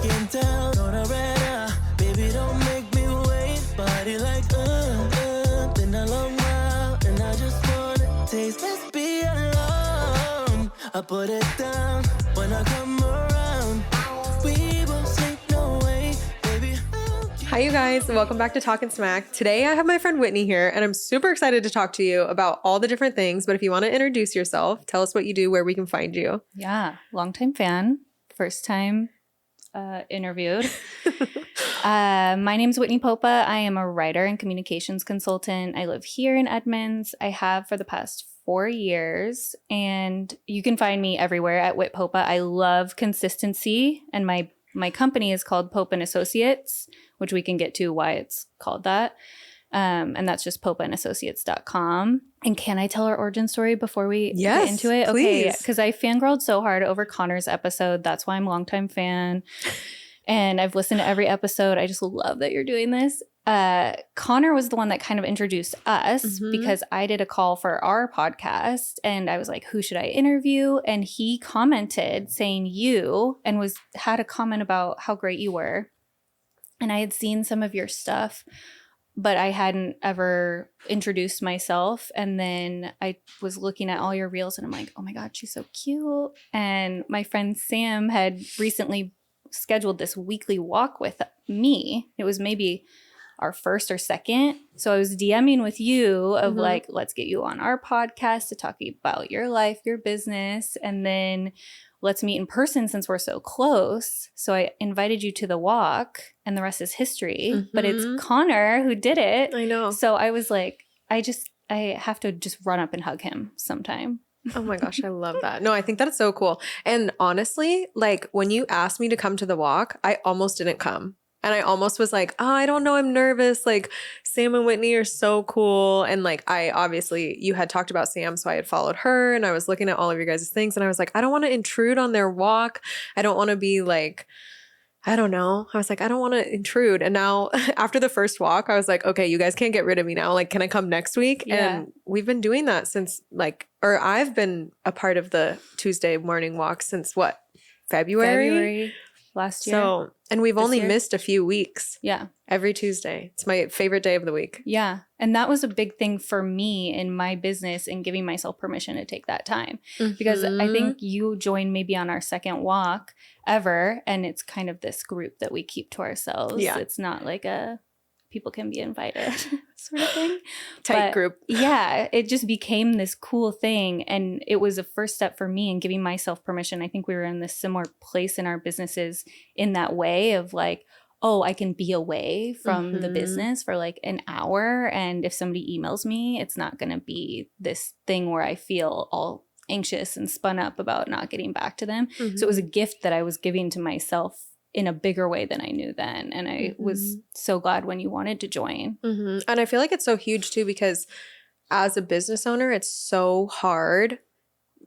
can tell. Know the better. Baby, don't make me wait. Body like, been a long while. And I just wanna taste this be alone. I put it down when I come around. We won't sleep, no way, baby. Hi, you guys. Welcome back to Talkin' Smack. Today, I have my friend Whitney here, and I'm super excited to talk to you about all the different things. But if you want to introduce yourself, tell us what you do, where we can find you. Yeah, longtime fan, first time interviewed. My name's Whitney Popa. I am a writer and communications consultant. I live here in Edmonds. I have for the past 4 years, and you can find me everywhere at Whit Popa. I love consistency, and my company is called Popa and Associates, which we can get to why it's called that. And that's just popaandassociates.com. And can I tell our origin story before we get into it? Please. Okay, because I fangirled so hard over Connor's episode. That's why I'm a longtime fan. And I've listened to every episode. I just love that you're doing this. Connor was the one that kind of introduced us because I did a call for our podcast and I was like, who should I interview? And he commented saying you and had a comment about how great you were. And I had seen some of your stuff, but I hadn't ever introduced myself. And then I was looking at all your reels and I'm like, oh my God, she's so cute. And my friend Sam had recently scheduled this weekly walk with me. It was maybe our first or second. So I was DMing with you of like, let's get you on our podcast to talk about your life, your business, and then let's meet in person since we're so close. So I invited you to the walk and the rest is history. But it's Connor who did it. I know. So I was like, I have to just run up and hug him sometime. Oh my gosh, I love that. No, I think that's so cool. And honestly, like when you asked me to come to the walk, I almost didn't come. And I almost was like, oh, I don't know, I'm nervous. Like Sam and Whitney are so cool. And like you had talked about Sam, so I had followed her and I was looking at all of your guys' things and I was like, I don't want to intrude on their walk. I don't want to be like, I don't know. I was like, I don't want to intrude. And now after the first walk, I was like, okay, you guys can't get rid of me now. Like, can I come next week? Yeah. And we've been doing that since I've been a part of the Tuesday morning walk since what? February last year. So, and we've only missed a few weeks. Yeah. Every Tuesday. It's my favorite day of the week. Yeah. And that was a big thing for me in my business and giving myself permission to take that time. Because I think you joined maybe on our second walk ever. And it's kind of this group that we keep to ourselves. Yeah. It's not like people can be invited sort of thing. Tight group. Yeah. It just became this cool thing. And it was a first step for me in giving myself permission. I think we were in this similar place in our businesses in that way of like, oh, I can be away from the business for like an hour. And if somebody emails me, it's not going to be this thing where I feel all anxious and spun up about not getting back to them. So it was a gift that I was giving to myself in a bigger way than I knew then. And I was so glad when you wanted to join. And I feel like it's so huge too, because as a business owner, it's so hard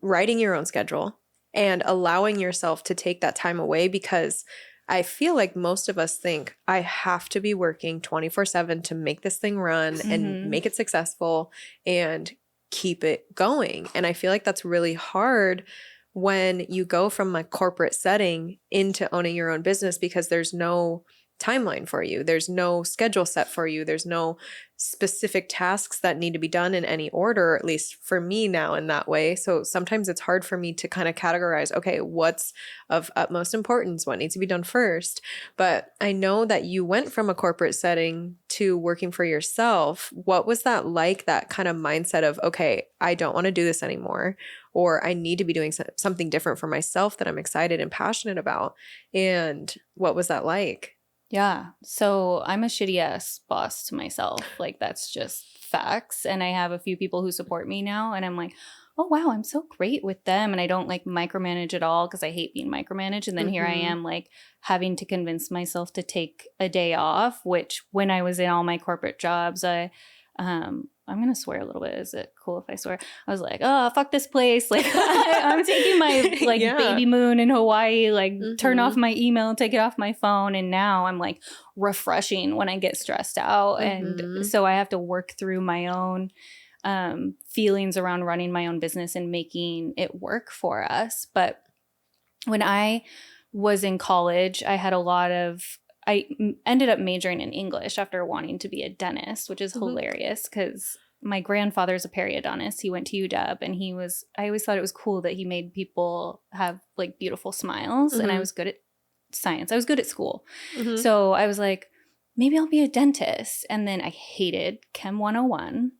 writing your own schedule and allowing yourself to take that time away, because I feel like most of us think I have to be working 24/7 to make this thing run and make it successful and keep it going. And I feel like that's really hard when you go from a corporate setting into owning your own business, because there's no timeline for you. There's no schedule set for you. There's no specific tasks that need to be done in any order, at least for me now in that way. So sometimes it's hard for me to kind of categorize, okay, what's of utmost importance? What needs to be done first? But I know that you went from a corporate setting to working for yourself. What was that like, that kind of mindset of, okay, I don't want to do this anymore, or I need to be doing something different for myself that I'm excited and passionate about? And what was that like? Yeah. So I'm a shitty ass boss to myself. Like that's just facts. And I have a few people who support me now. And I'm like, oh, wow, I'm so great with them. And I don't like micromanage at all because I hate being micromanaged. And then here I am like having to convince myself to take a day off, which when I was in all my corporate jobs, I'm going to swear a little bit. Is it cool if I swear? I was like, oh, fuck this place. Like I'm taking my like baby moon in Hawaii, like turn off my email, take it off my phone. And now I'm like refreshing when I get stressed out. And so I have to work through my own feelings around running my own business and making it work for us. But when I was in college, I ended up majoring in English after wanting to be a dentist, which is hilarious because my grandfather's a periodontist. He went to UW, and I always thought it was cool that he made people have like beautiful smiles, and I was good at science. I was good at school. So I was like, maybe I'll be a dentist. And then I hated Chem 101.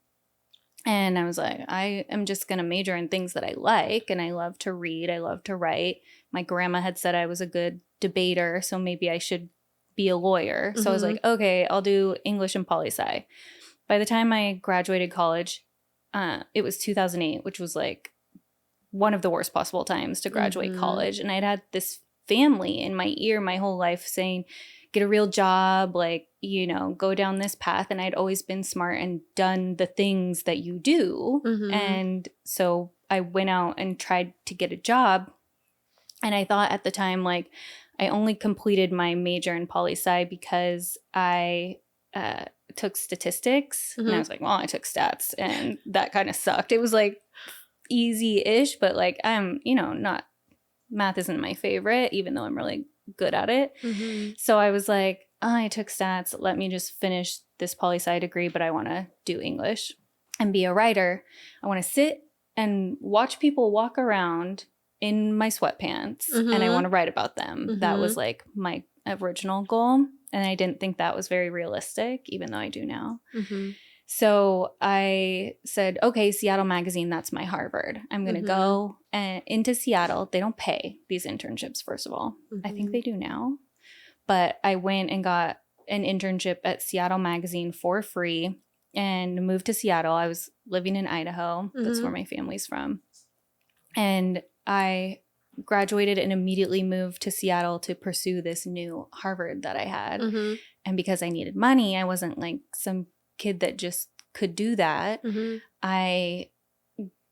And I was like, I am just going to major in things that I like. And I love to read. I love to write. My grandma had said I was a good debater, so maybe I should be a lawyer. So I was like, okay, I'll do English and poli-sci. By the time I graduated college, it was 2008, which was like one of the worst possible times to graduate college. And I'd had this family in my ear my whole life saying, get a real job, like, you know, go down this path. And I'd always been smart and done the things that you do. And so I went out and tried to get a job. And I thought at the time, like, I only completed my major in poli-sci because I took statistics. And I was like, well, I took stats, and that kind of sucked. It was like easy-ish, but like I'm, you know, not, math isn't my favorite, even though I'm really good at it. So I was like, oh, I took stats. Let me just finish this poli-sci degree, but I want to do English and be a writer. I want to sit and watch people walk around in my sweatpants, and I want to write about them. That was like my original goal. And I didn't think that was very realistic, even though I do now. So I said, okay, Seattle Magazine, that's my Harvard. I'm going to go into Seattle. They don't pay these internships, first of all. I think they do now. But I went and got an internship at Seattle Magazine for free and moved to Seattle. I was living in Idaho. That's where my family's from. And I graduated and immediately moved to Seattle to pursue this new Harvard that I had. And because I needed money, I wasn't like some kid that just could do that. I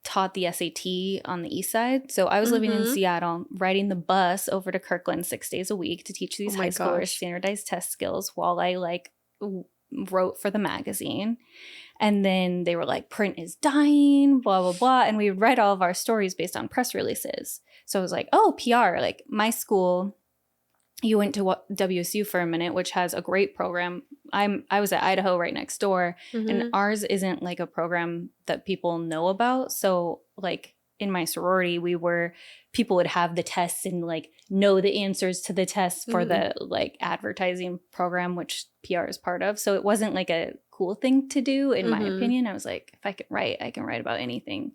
taught the SAT on the east side. So I was living in Seattle, riding the bus over to Kirkland 6 days a week to teach these high schoolers standardized test skills while I like wrote for the magazine. And then they were like, print is dying, blah, blah, blah. And we would write all of our stories based on press releases. So I was like, oh, PR, like my school, you went to WSU for a minute, which has a great program. I was at Idaho right next door, and ours isn't like a program that people know about. So like in my sorority, people would have the tests and like know the answers to the tests for the like advertising program, which PR is part of. So it wasn't like a cool thing to do, in my opinion. I was like, if I can write, I can write about anything.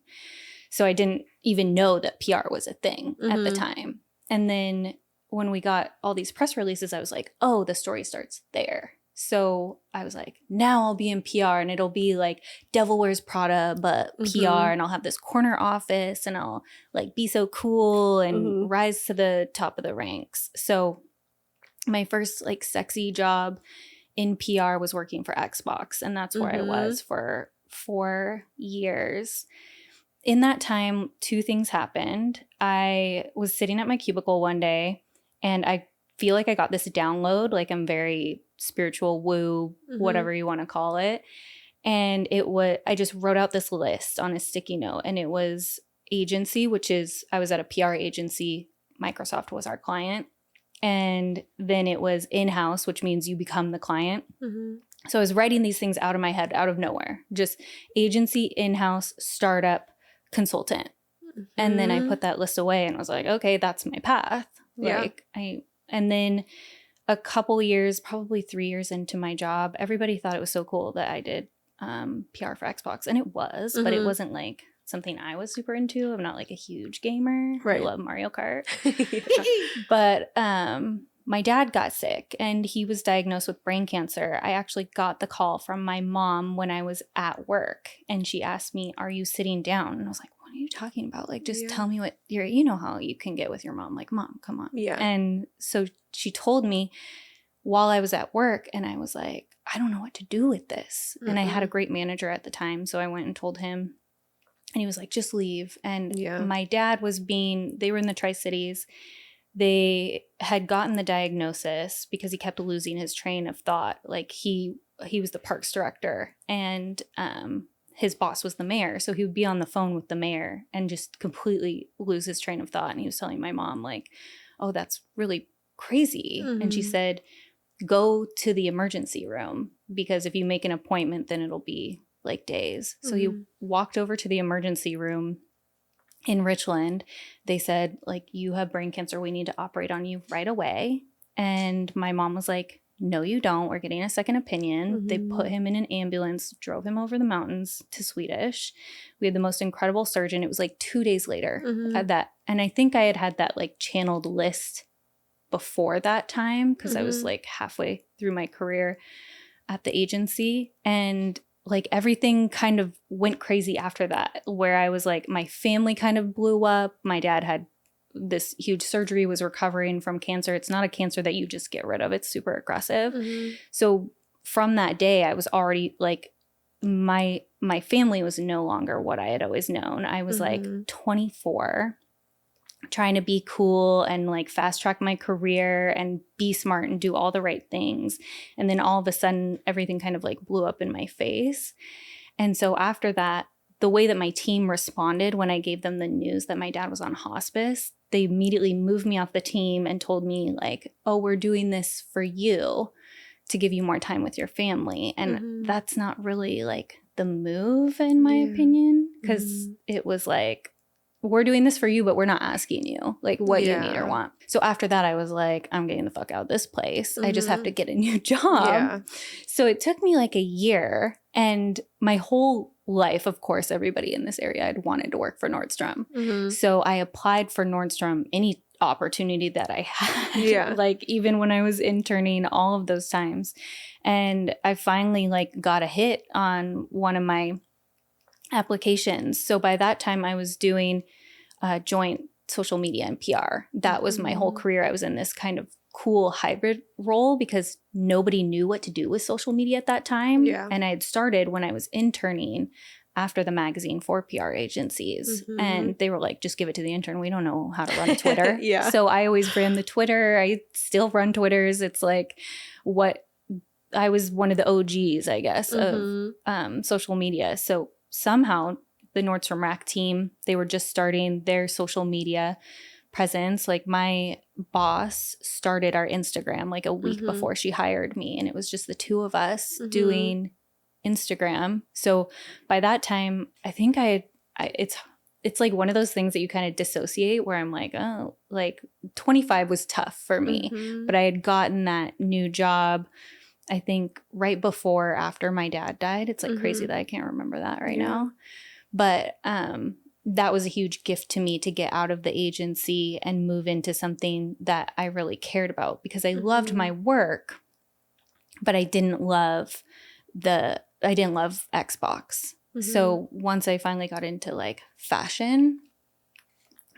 So I didn't even know that PR was a thing at the time. And then when we got all these press releases, I was like, oh, the story starts there. So I was like, now I'll be in PR, and it'll be like Devil Wears Prada, but PR, and I'll have this corner office, and I'll like be so cool and rise to the top of the ranks. So my first like sexy job in PR was working for Xbox, and that's where I was for 4 years. In that time, 2 things happened. I was sitting at my cubicle one day, and I feel like I got this download, like I'm very spiritual woo, whatever you want to call it. And I just wrote out this list on a sticky note, and it was agency, which is, I was at a PR agency. Microsoft was our client. And then it was in-house, which means you become the client. So I was writing these things out of my head, out of nowhere, just agency, in-house, startup, consultant. And then I put that list away and was like, okay, that's my path. And then a couple years, probably 3 years into my job, everybody thought it was so cool that I did PR for Xbox. And it was, but it wasn't like something I was super into. I'm not like a huge gamer. I love Mario Kart. But my dad got sick, and he was diagnosed with brain cancer. I actually got the call from my mom when I was at work, and she asked me, are you sitting down? And I was like, what are you talking about? Like, just tell me what you know how you can get with your mom. Like, Mom, come on. And so she told me while I was at work, and I was like, I don't know what to do with this. And I had a great manager at the time. So I went and told him, and he was like, just leave. And my dad they were in the Tri-Cities. They had gotten the diagnosis because he kept losing his train of thought. Like he was the parks director, and his boss was the mayor. So he would be on the phone with the mayor and just completely lose his train of thought. And he was telling my mom, like, oh, that's really crazy. And she Mhm. said, go to the emergency room, because if you make an appointment, then it'll be like days. So you Mhm. walked over to the emergency room in Richland. They said, like, you have brain cancer. We need to operate on you right away. And my mom was like, no, you don't. We're getting a second opinion. They put Mhm. him in an ambulance, drove him over the mountains to Swedish. We had the most incredible surgeon. It was like 2 days later Mhm. that. And I think I had that like channeled list before that time, because I was Mhm. like halfway through my career at the agency. And like everything kind of went crazy after that, where I was like, my family kind of blew up. My dad had this huge surgery, was recovering from cancer. It's not a cancer that you just get rid of. It's super aggressive. Mhm. So from that day, I was already like, my family was no longer what I had always known. I was like Mhm. 24, trying to be cool and like fast track my career and be smart and do all the right things. And then all of a sudden, everything kind of like blew up in my face. And so after that, the way that my team responded when I gave them the news that my dad was on hospice, they immediately moved me off the team and told me like, oh, we're doing this for you to give you more time with your family. And Mhm. that's not really like the move, in my Yeah. opinion, because Mhm. it was like, we're doing this for you, but we're not asking you like what you need or Yeah. want. So after that, I was like, I'm getting the fuck out of this place. I just have to Mhm. get a new job. Yeah. So it took me like a year, and my whole life, of course, everybody in this area had wanted to work for Nordstrom. Mhm. So I applied for Nordstrom any opportunity that I had, Yeah. like even when I was interning, all of those times. And I finally like got a hit on one of my applications. So by that time, I was doing joint social media and PR. That was my whole Mhm. career. I was in this kind of cool hybrid role because nobody knew what to do with social media at that time. Yeah. And I had started when I was interning after the magazine for PR agencies. Mhm. And they were like, just give it to the intern. We don't know how to run Twitter. Yeah. So I always ran the Twitter. I still run Twitters. It's like what I was one of the OGs, I guess, Mhm. of social media. So somehow the Nordstrom Rack team, they were just starting their social media presence. Like my boss started our Instagram like a week Mhm. before she hired me, and it was just the two of us Mhm. doing Instagram. So by that time, I think it's like one of those things that you kind of dissociate, where I'm like, oh, like 25 was tough for me, Mhm. but I had gotten that new job, I think right before or after my dad died. It's like crazy Mhm. that I can't remember that right Yeah. now. But that was a huge gift to me, to get out of the agency and move into something that I really cared about, because I loved my Mhm. work, but I didn't love Xbox. Mhm. So once I finally got into like fashion,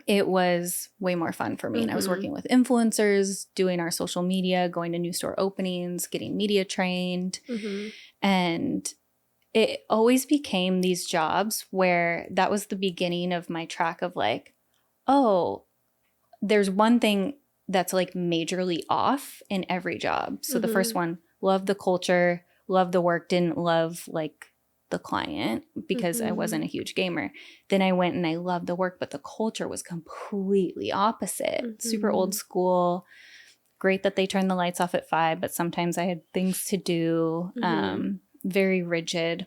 it was way more fun for me. And I was Mhm. working with influencers, doing our social media, going to new store openings, getting media trained. Mhm. And it always became these jobs where that was the beginning of my track of like, oh, there's one thing that's like majorly off in every job. So the first Mhm. one, love the culture, love the work, didn't love like the client because I wasn't a Mhm. huge gamer. Then I went and I loved the work, but the culture was completely opposite. Super old Mhm. school. Great that they turned the lights off at 5, but sometimes I had things to do. Mhm. Very rigid.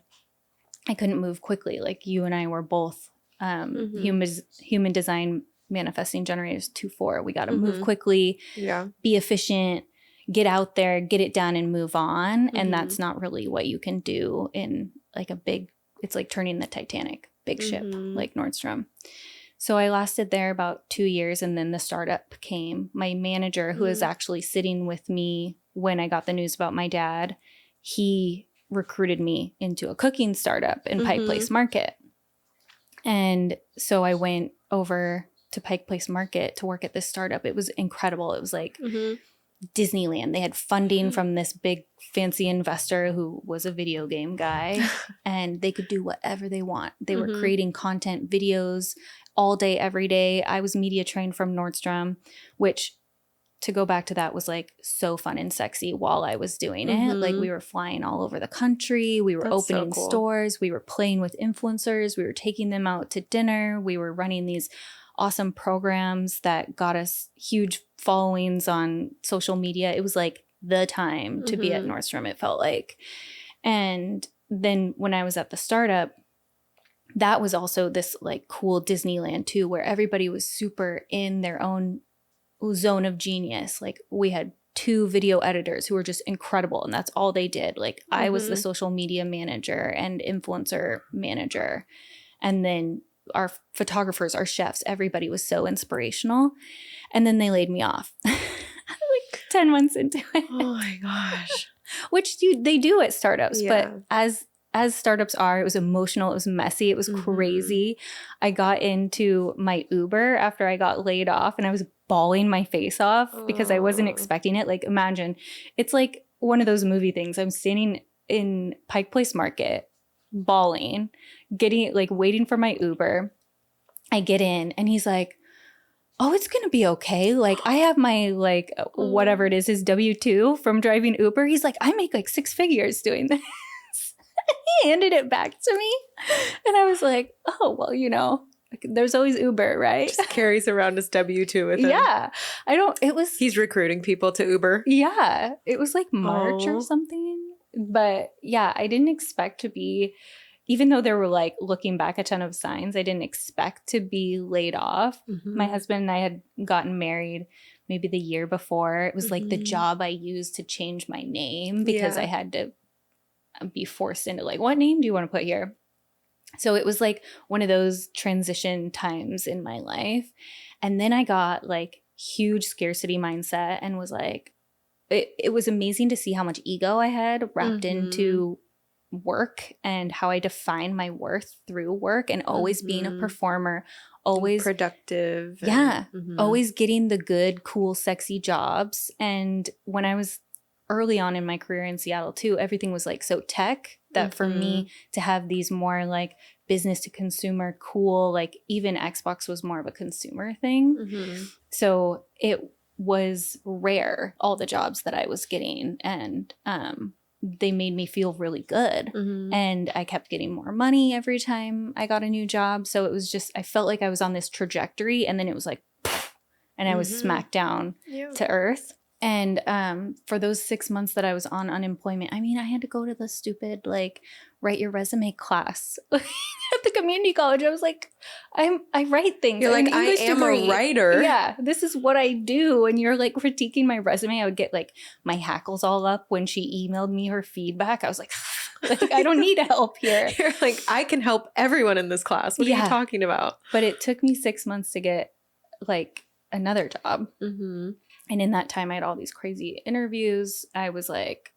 I couldn't move quickly. Like you and I were both Mhm. human design manifesting generators 2-4. We got to move Mhm. quickly, Yeah. be efficient, get out there, get it done, and move on. And that's Mhm. not really what you can do in like a big, it's like turning the Titanic, big ship Mhm. like Nordstrom. So I lasted there about 2 years, and then the startup came. My manager, who was Mhm. actually sitting with me when I got the news about my dad, he recruited me into a cooking startup in Pike Place Mhm. Market. And so I went over to Pike Place Market to work at this startup. It was incredible. It was like Mhm. Disneyland. They had funding from this big fancy investor who was a video game guy, and they could do whatever they want. They were Mhm. creating content videos all day, every day. I was media trained from Nordstrom, which, to go back to that, was like so fun and sexy while I was doing it. Like we Mhm. were flying all over the country. We were That's so opening cool. stores. We were playing with influencers. We were taking them out to dinner. We were running these awesome programs that got us huge followings on social media. It was like the time to be at Nordstrom, it felt like. And then when I was at the startup, that was also this like cool Disneyland too, where everybody was super in their own zone of genius. Like we had 2 video editors who were just incredible, and that's all they did. Like I was the social media manager and influencer manager, and then our photographers, our chefs, everybody was so inspirational. And then they laid me off like 10 months into it. Oh my gosh. Which they do at startups, Yeah. but as startups are, it was emotional, it was messy, it was crazy. I got into my Uber after I got laid off, and I was bawling my face off because I wasn't expecting it. Like imagine, it's like one of those movie things. I'm standing in Pike Place Market, bawling, getting like waiting for my Uber. I get in and he's like, oh, it's going to be okay. Like I have my like whatever it is, his W-2 from driving Uber. He's like, I make like 6 figures doing this. He handed it back to me. And I was like, oh, well, you know, there's always Uber, right? Just carries around his W-2 with him. Yeah. He's recruiting people to Uber. Yeah. It was like March or something. But yeah, I didn't expect to be, even though there were like looking back a ton of signs, I didn't expect to be laid off. My husband and I had gotten married maybe the year before. It was like the job I used to change my name because I had to be forced into like, what name do you want to put here? So it was like one of those transition times in my life. And then I got like huge scarcity mindset and was like, it was amazing to see how much ego I had wrapped into work and how I define my worth through work and always being a performer, always productive. Always getting the good, cool, sexy jobs. And when I was early on in my career in Seattle too, everything was like so tech that for me to have these more like business to consumer cool, like even Xbox was more of a consumer thing. So it was rare, all the jobs that I was getting, and they made me feel really good. And I kept getting more money every time I got a new job. So it was just, I felt like I was on this trajectory, and then it was like, and I was smacked down to earth. And for those 6 months that I was on unemployment, I mean, I had to go to the stupid, like, write your resume class at the community college. I was like, I write things. You're like, I English am degree. a writer. Yeah, this is what I do. And you're like critiquing my resume. I would get like my hackles all up when she emailed me her feedback. I was like, I don't need help here. You're like, I can help everyone in this class. What are you talking about? But it took me 6 months to get like another job. And in that time, I had all these crazy interviews. I was like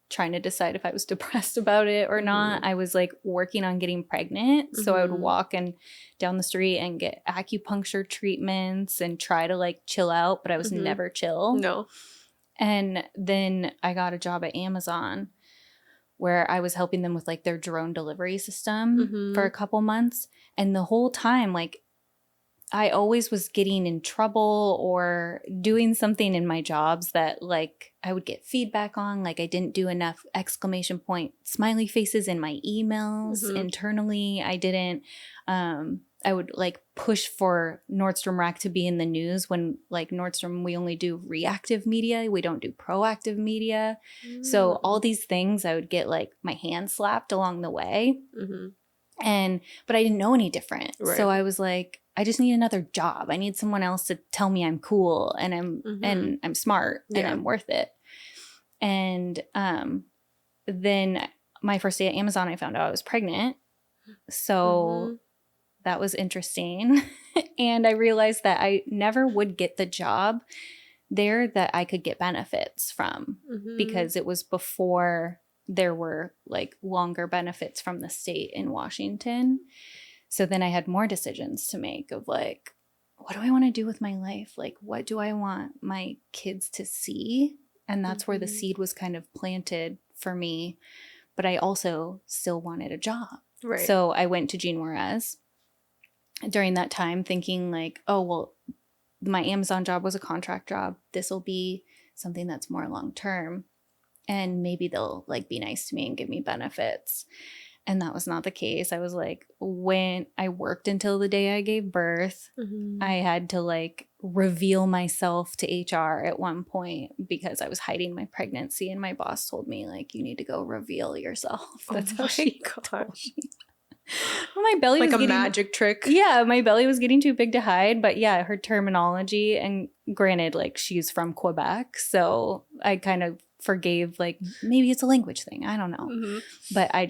trying to decide if I was depressed about it or not. I was like working on getting pregnant. So I would walk and down the street and get acupuncture treatments and try to like chill out, but I was never chill. No. And then I got a job at Amazon where I was helping them with like their drone delivery system for a couple months. And the whole time, like, I always was getting in trouble or doing something in my jobs that like I would get feedback on, like I didn't do enough exclamation point smiley faces in my emails internally. I didn't, I would like push for Nordstrom Rack to be in the news when like Nordstrom, we only do reactive media. We don't do proactive media. So all these things I would get like my hand slapped along the way. But I didn't know any different. Right. So I was like, I just need another job. I need someone else to tell me I'm cool and I'm smart and I'm worth it. And then my first day at Amazon, I found out I was pregnant. So that was interesting. And I realized that I never would get the job there that I could get benefits from because it was before there were like longer benefits from the state in Washington. So then I had more decisions to make of like, what do I want to do with my life? Like, what do I want my kids to see? And that's where the seed was kind of planted for me. But I also still wanted a job. Right. So I went to Jean Juarez during that time thinking like, oh, well, my Amazon job was a contract job. This will be something that's more long term. And maybe they'll like be nice to me and give me benefits. And that was not the case. I was like, when I worked until the day I gave birth, I had to like reveal myself to HR at one point because I was hiding my pregnancy, and my boss told me like, you need to go reveal yourself. That's how she told me. Well, my belly like was a getting, magic trick. yeah, my belly was getting too big to hide. But yeah, her terminology, and granted, like she's from Quebec, so I kind of forgave, like maybe it's a language thing. I don't know. But I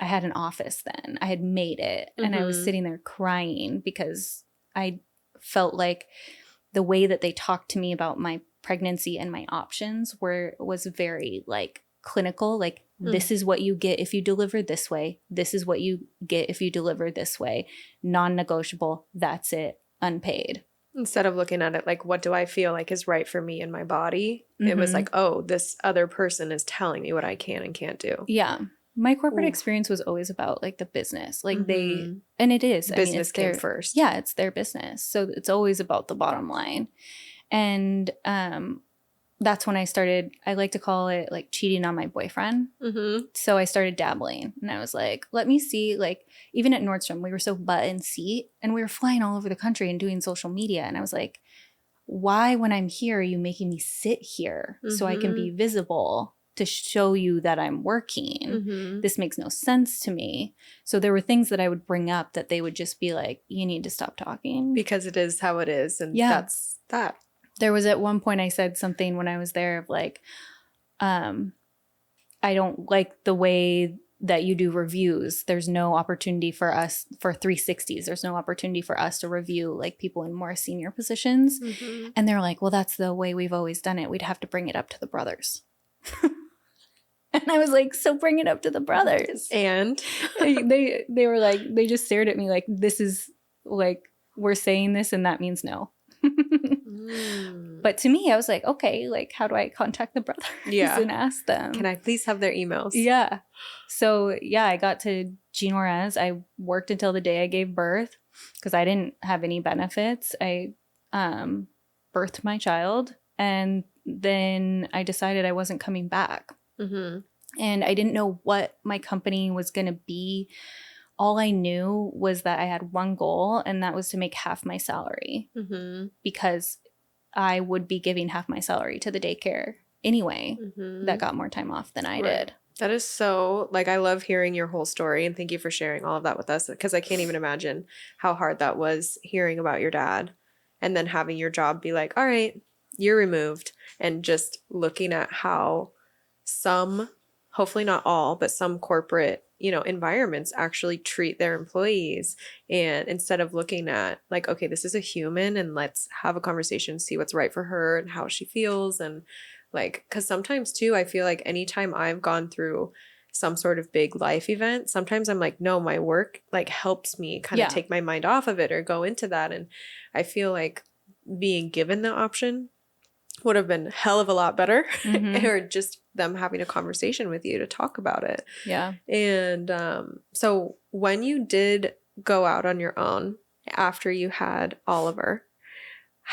had an office then. I had made it, and I was sitting there crying because I felt like the way that they talked to me about my pregnancy and my options was very like clinical, like this is what you get if you deliver this way. This is what you get if you deliver this way. Non-negotiable. That's it. Unpaid. Instead of looking at it like, what do I feel like is right for me and my body? It was like, oh, this other person is telling me what I can and can't do. Yeah. My corporate experience was always about like the business. Like and it is. Business it's came first. Yeah, it's their business. So it's always about the bottom line. And that's when I started, I like to call it like cheating on my boyfriend. So I started dabbling, and I was like, let me see, like even at Nordstrom, we were so butt and seat, and we were flying all over the country and doing social media. And I was like, why, when I'm here, are you making me sit here so I can be visible to show you that I'm working? This makes no sense to me. So there were things that I would bring up that they would just be like, you need to stop talking. Because it is how it is. And that's that. There was at one point I said something when I was there of like, I don't like the way that you do reviews. There's no opportunity for us for 360s. There's no opportunity for us to review like people in more senior positions. And they're like, well, that's the way we've always done it. We'd have to bring it up to the brothers. And I was like, so bring it up to the brothers. And they were like, they just stared at me like, this is like, we're saying this and that means no. But to me, I was like, okay, like, how do I contact the brothers and ask them? Can I please have their emails? Yeah. So yeah, I got to Jean Juarez. I worked until the day I gave birth because I didn't have any benefits. I birthed my child, and then I decided I wasn't coming back. And I didn't know what my company was going to be. All I knew was that I had one goal, and that was to make half my salary because I would be giving half my salary to the daycare anyway that got more time off than I did. That is so, like, I love hearing your whole story, and thank you for sharing all of that with us, because I can't even imagine how hard that was, hearing about your dad and then having your job be like, all right, you're removed, and just looking at how some, hopefully not all, but some corporate, you know, environments actually treat their employees. And instead of looking at like, okay, this is a human and let's have a conversation, see what's right for her and how she feels. And like, because sometimes too, I feel like anytime I've gone through some sort of big life event, sometimes I'm like, no, my work like helps me kind of take my mind off of it or go into that. And I feel like being given the option would have been hell of a lot better, or just them having a conversation with you to talk about it. Yeah. And so when you did go out on your own after you had Oliver,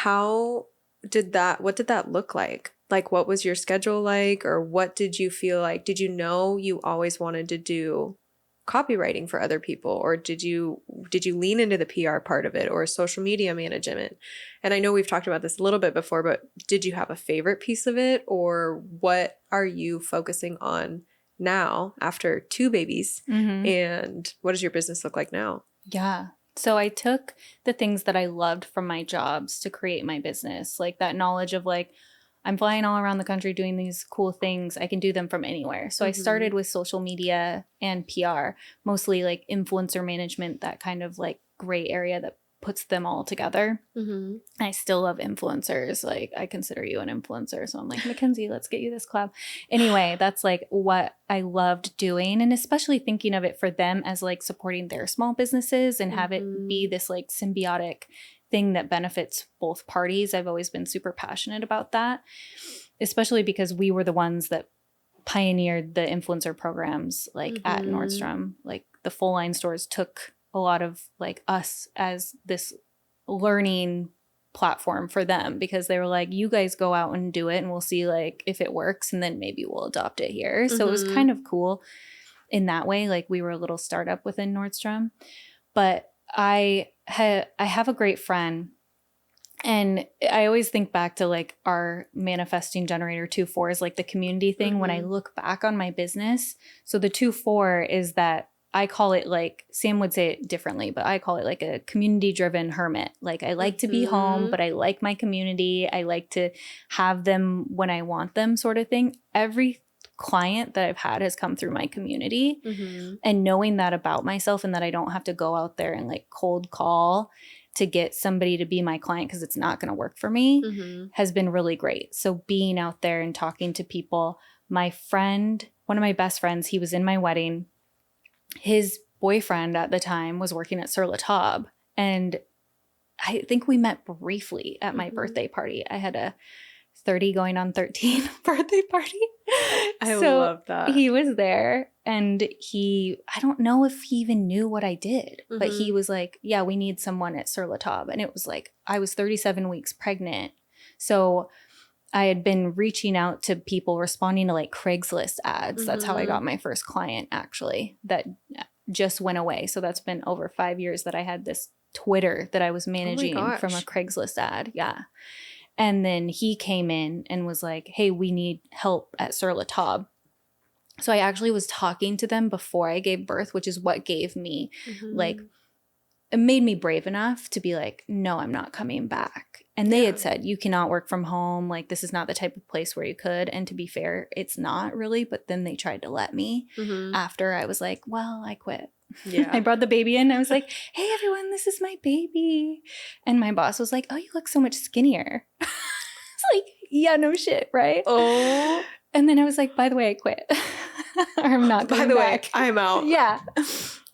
what did that look like? Like, what was your schedule like, or what did you feel like? Did you know you always wanted to do copywriting for other people, or did you lean into the PR part of it, or social media management? And I know we've talked about this a little bit before, but did you have a favorite piece of it, or what are you focusing on now after 2 babies? And what does your business look like now? Yeah. So I took the things that I loved from my jobs to create my business, like that knowledge of like, I'm flying all around the country doing these cool things. I can do them from anywhere. So I started with social media and PR, mostly like influencer management, that kind of like gray area that puts them all together. I still love influencers. Like, I consider you an influencer. So I'm like, Mackenzie, let's get you this collab. Anyway, that's like what I loved doing. And especially thinking of it for them as like supporting their small businesses and have it be this like symbiotic thing that benefits both parties. I've always been super passionate about that, especially because we were the ones that pioneered the influencer programs like at Nordstrom. Like the full line stores took a lot of like us as this learning platform for them, because they were like, you guys go out and do it and we'll see like if it works, and then maybe we'll adopt it here. So it was kind of cool. in that way. Like we were a little startup within Nordstrom. But I have a great friend, and I always think back to like our manifesting generator 2-4 is like the community thing. When I look back on my business, so the 2-4 is that I call it, like Sam would say it differently, but I call it like a community driven hermit. Like I like to be home, but I like my community. I like to have them when I want them, sort of thing. Every client that I've had has come through my community, and knowing that about myself, and that I don't have to go out there and like cold call to get somebody to be my client because it's not going to work for me, has been really great. So being out there and talking to people, my friend, one of my best friends, he was in my wedding. His boyfriend at the time was working at Sur La Table, and I think we met briefly at my birthday party. I had a 30 going on 13 birthday party. I love that. He was there, and I don't know if he even knew what I did, but he was like, yeah, we need someone at Sur La Table. And it was like, I was 37 weeks pregnant. So I had been reaching out to people, responding to like Craigslist ads. That's how I got my first client, actually, that just went away. So that's been over 5 years that I had this Twitter that I was managing from a Craigslist ad. Yeah. And then he came in and was like, hey, we need help at Sur La Table. So I actually was talking to them before I gave birth, which is what gave me like, it made me brave enough to be like, no, I'm not coming back. And they had said, you cannot work from home. Like, this is not the type of place where you could. And to be fair, it's not really. But then they tried to let me after I was like, well, I quit. Yeah. I brought the baby in. I was like, hey, everyone, this is my baby. And my boss was like, oh, you look so much skinnier. It's like, yeah, no shit, right? Oh. And then I was like, by the way, I quit. Or I'm not going By the back. way, I'm out. Yeah.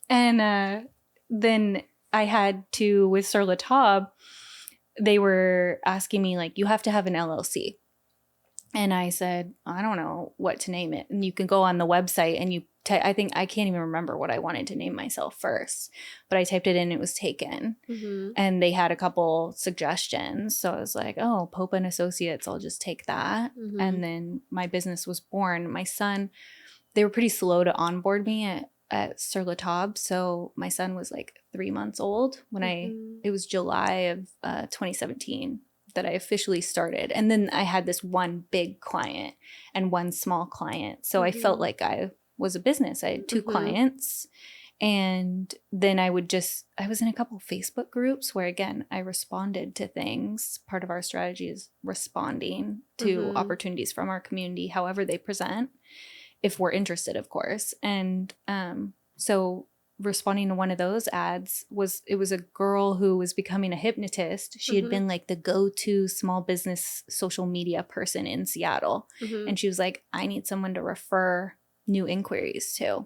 And then I had to, with Sur La Table, they were asking me, like, you have to have an LLC. And I said, I don't know what to name it. And you can go on the website and I think I can't even remember what I wanted to name myself first, but I typed it in, it was taken. And they had a couple suggestions. So I was like, oh, Popa and Associates, I'll just take that. And then my business was born. My son, they were pretty slow to onboard me at Sur La Table. So my son was like 3 months old when it was July of 2017 that I officially started. And then I had this one big client and one small client. So I felt like I was a business. I had 2 clients. And then I was in a couple of Facebook groups where, again, I responded to things. Part of our strategy is responding to opportunities from our community, however they present, if we're interested, of course. And so responding to one of those ads was a girl who was becoming a hypnotist. She had been like the go-to small business social media person in Seattle. And she was like, I need someone to refer new inquiries to.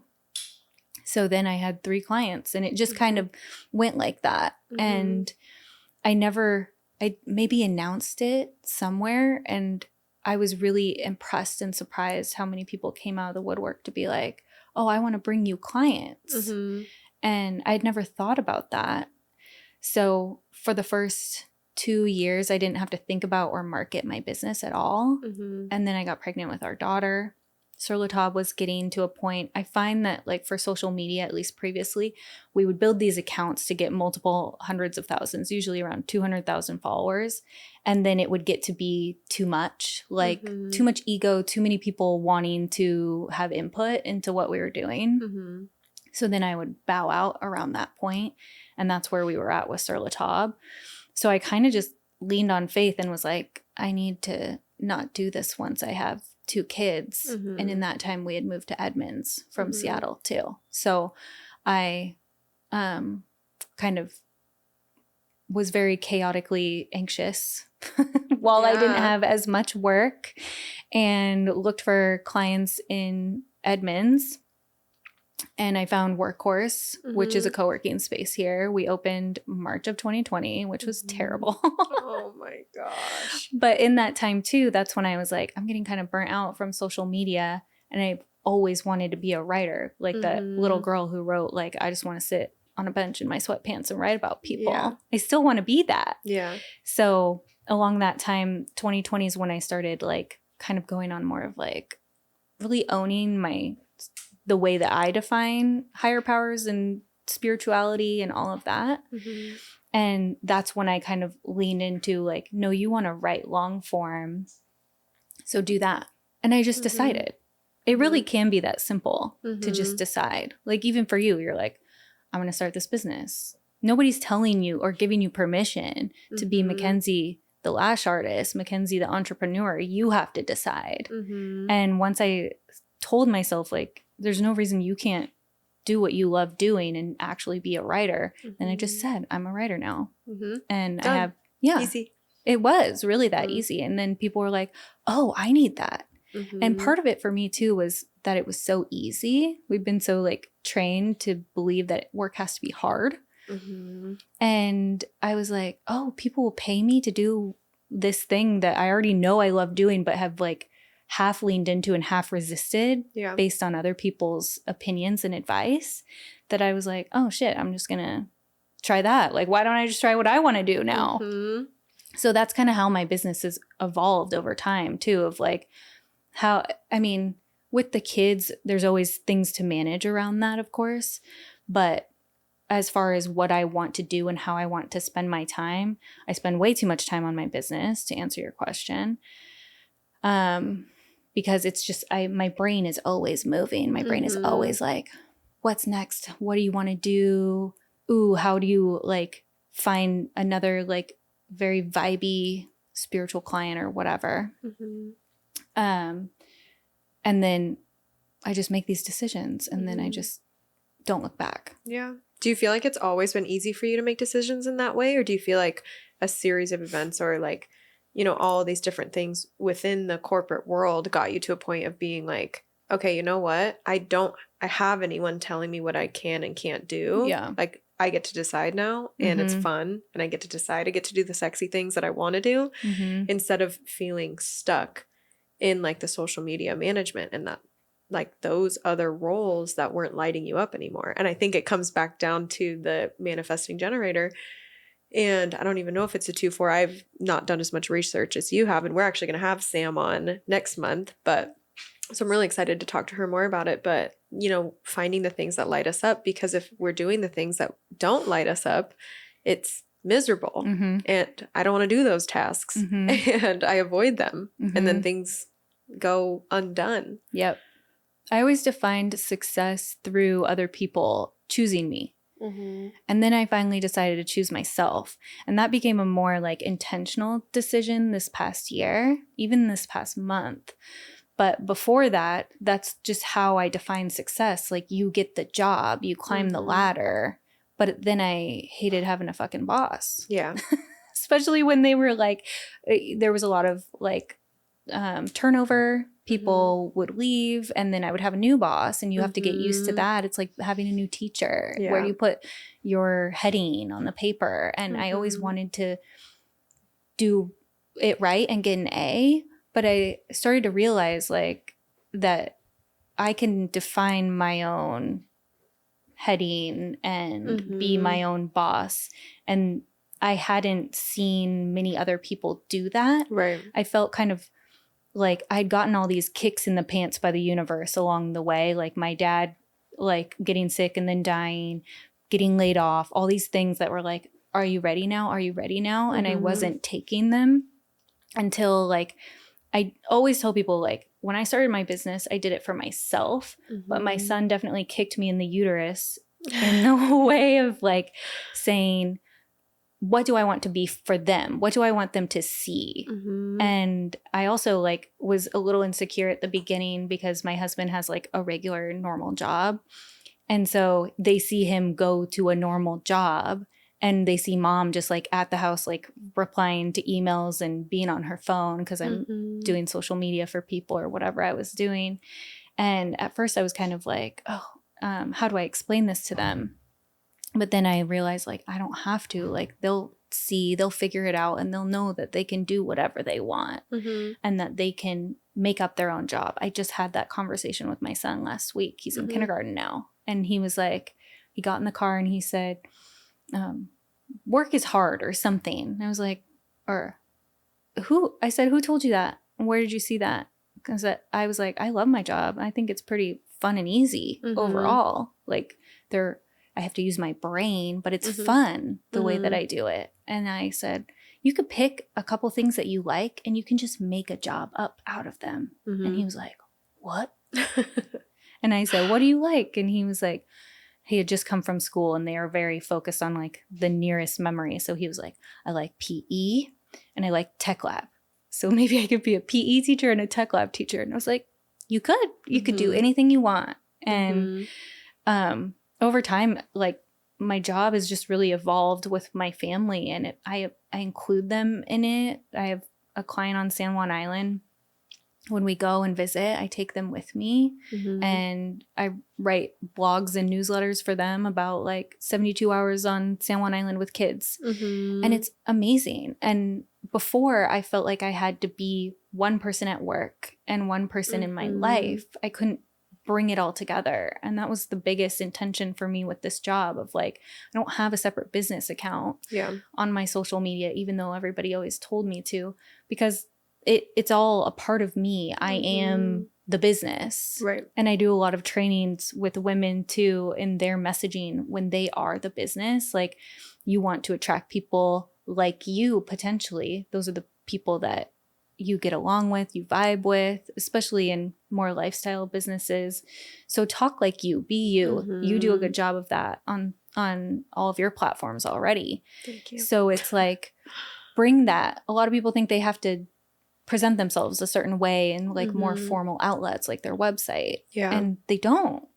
So then I had 3 clients, and it just kind of went like that. And I maybe announced it somewhere, and I was really impressed and surprised how many people came out of the woodwork to be like, oh, I want to bring you clients. And I'd never thought about that. So for the first 2 years, I didn't have to think about or market my business at all. And then I got pregnant with our daughter. Sur La Table was getting to a point, I find that like for social media, at least previously, we would build these accounts to get multiple hundreds of thousands, usually around 200,000 followers. And then it would get to be too much, like too much ego, too many people wanting to have input into what we were doing. So then I would bow out around that point. And that's where we were at with Sur La Table. So I kind of just leaned on faith and was like, I need to not do this once I have 2 kids. And in that time we had moved to Edmonds from Seattle too. So I kind of was very chaotically anxious while I didn't have as much work, and looked for clients in Edmonds. And I found Workhorse, which is a co-working space here. We opened March of 2020, which was terrible. Oh my gosh. But in that time too, that's when I was like, I'm getting kind of burnt out from social media. And I've always wanted to be a writer, like that little girl who wrote, like, I just want to sit on a bench in my sweatpants and write about people. Yeah. I still want to be that. Yeah. So along that time, 2020 is when I started like kind of going on more of like really owning my the way that I define higher powers and spirituality and all of that. Mm-hmm. And that's when I kind of leaned into like, no, you want to write long form. So do that. And I just decided. It really can be that simple to just decide. Like even for you, you're like, I'm going to start this business. Nobody's telling you or giving you permission to be Mackenzie, the lash artist, Mackenzie, the entrepreneur. You have to decide. And once I told myself like, there's no reason you can't do what you love doing and actually be a writer. Then I just said, I'm a writer now. And Done. I have, yeah, Easy. it was really that easy. And then people were like, oh, I need that. And part of it for me too was that it was so easy. We've been so like trained to believe that work has to be hard. And I was like, oh, people will pay me to do this thing that I already know I love doing, but have like half leaned into and half resisted based on other people's opinions and advice, that I was like, oh shit, I'm just gonna try that. Like, why don't I just try what I want to do now? So that's kind of how my business has evolved over time too, of like how, I mean, with the kids, there's always things to manage around that, of course. But as far as what I want to do and how I want to spend my time, I spend way too much time on my business, to answer your question. Because it's just, my brain is always moving. My brain is always like, what's next? What do you want to do? Ooh, how do you like find another like very vibey spiritual client or whatever? And then I just make these decisions and then I just don't look back. Yeah. Do you feel like it's always been easy for you to make decisions in that way? Or do you feel like a series of events or like, you know, all these different things within the corporate world got you to a point of being like, okay, you know what? I have anyone telling me what I can and can't do. Yeah. Like I get to decide now and it's fun and I get to decide. I get to do the sexy things that I want to do instead of feeling stuck in like the social media management and that like those other roles that weren't lighting you up anymore. And I think it comes back down to the manifesting generator. And I don't even know if it's a 2-4. I've not done as much research as you have. And we're actually going to have Sam on next month. But so I'm really excited to talk to her more about it. But, you know, finding the things that light us up, because if we're doing the things that don't light us up, it's miserable. And I don't want to do those tasks and I avoid them. And then things go undone. Yep. I always defined success through other people choosing me. And then I finally decided to choose myself. And that became a more like intentional decision this past year, even this past month. But before that, that's just how I define success. Like you get the job, you climb the ladder. But then I hated having a fucking boss. Yeah. Especially when they were like, there was a lot of like turnover. People would leave and then I would have a new boss and you have to get used to that. It's like having a new teacher. Yeah. Where do you put your heading on the paper? And I always wanted to do it right and get an A. But I started to realize like that I can define my own heading and be my own boss. And I hadn't seen many other people do that. Right. I felt kind of like I'd gotten all these kicks in the pants by the universe along the way. Like my dad, like getting sick and then dying, getting laid off, all these things that were like, are you ready now? Are you ready now? And I wasn't taking them until like, I always tell people like when I started my business, I did it for myself, but my son definitely kicked me in the uterus in the way of like saying, what do I want to be for them? What do I want them to see? And I also like was a little insecure at the beginning because my husband has like a regular normal job. And so they see him go to a normal job and they see mom just like at the house, like replying to emails and being on her phone because I'm doing social media for people or whatever I was doing. And at first I was kind of like, oh, how do I explain this to them? But then I realized like, I don't have to, like they'll figure it out and they'll know that they can do whatever they want and that they can make up their own job. I just had that conversation with my son last week. He's in kindergarten now. And he was like, he got in the car and he said, work is hard or something. And I was like, I said, who told you that? Where did you see that? because I was like, I love my job. I think it's pretty fun and easy Mhm. overall. Like I have to use my brain, but it's Mhm. fun the way that Mhm. I do it. And I said, you could pick a couple things that you like and you can just make a job up out of them. And he was like, what? And I said, what do you like? And he was like, he had just come from school and they are very focused on like the nearest memory. So he was like, I like PE and I like tech lab. So maybe I could be a PE teacher and a tech lab teacher. And I was like, you could do anything you want. And over time, like my job has just really evolved with my family, and I include them in it. I have a client on San Juan Island. When we go and visit, I take them with me, and I write blogs and newsletters for them about like 72 hours on San Juan Island with kids. And it's amazing. And before, I felt like I had to be one person at work and one person in my life. I couldn't bring it all together. And that was the biggest intention for me with this job of like, I don't have a separate business account on my social media, even though everybody always told me to, because it's all a part of me. I am the business. Right. And I do a lot of trainings with women too in their messaging when they are the business. Like, you want to attract people like you potentially. Those are the people that you get along with, you vibe with, especially in more lifestyle businesses. So talk like you, be you. You do a good job of that on all of your platforms already. Thank you. So it's like, bring that. A lot of people think they have to present themselves a certain way in like more formal outlets like their website. Yeah. And they don't.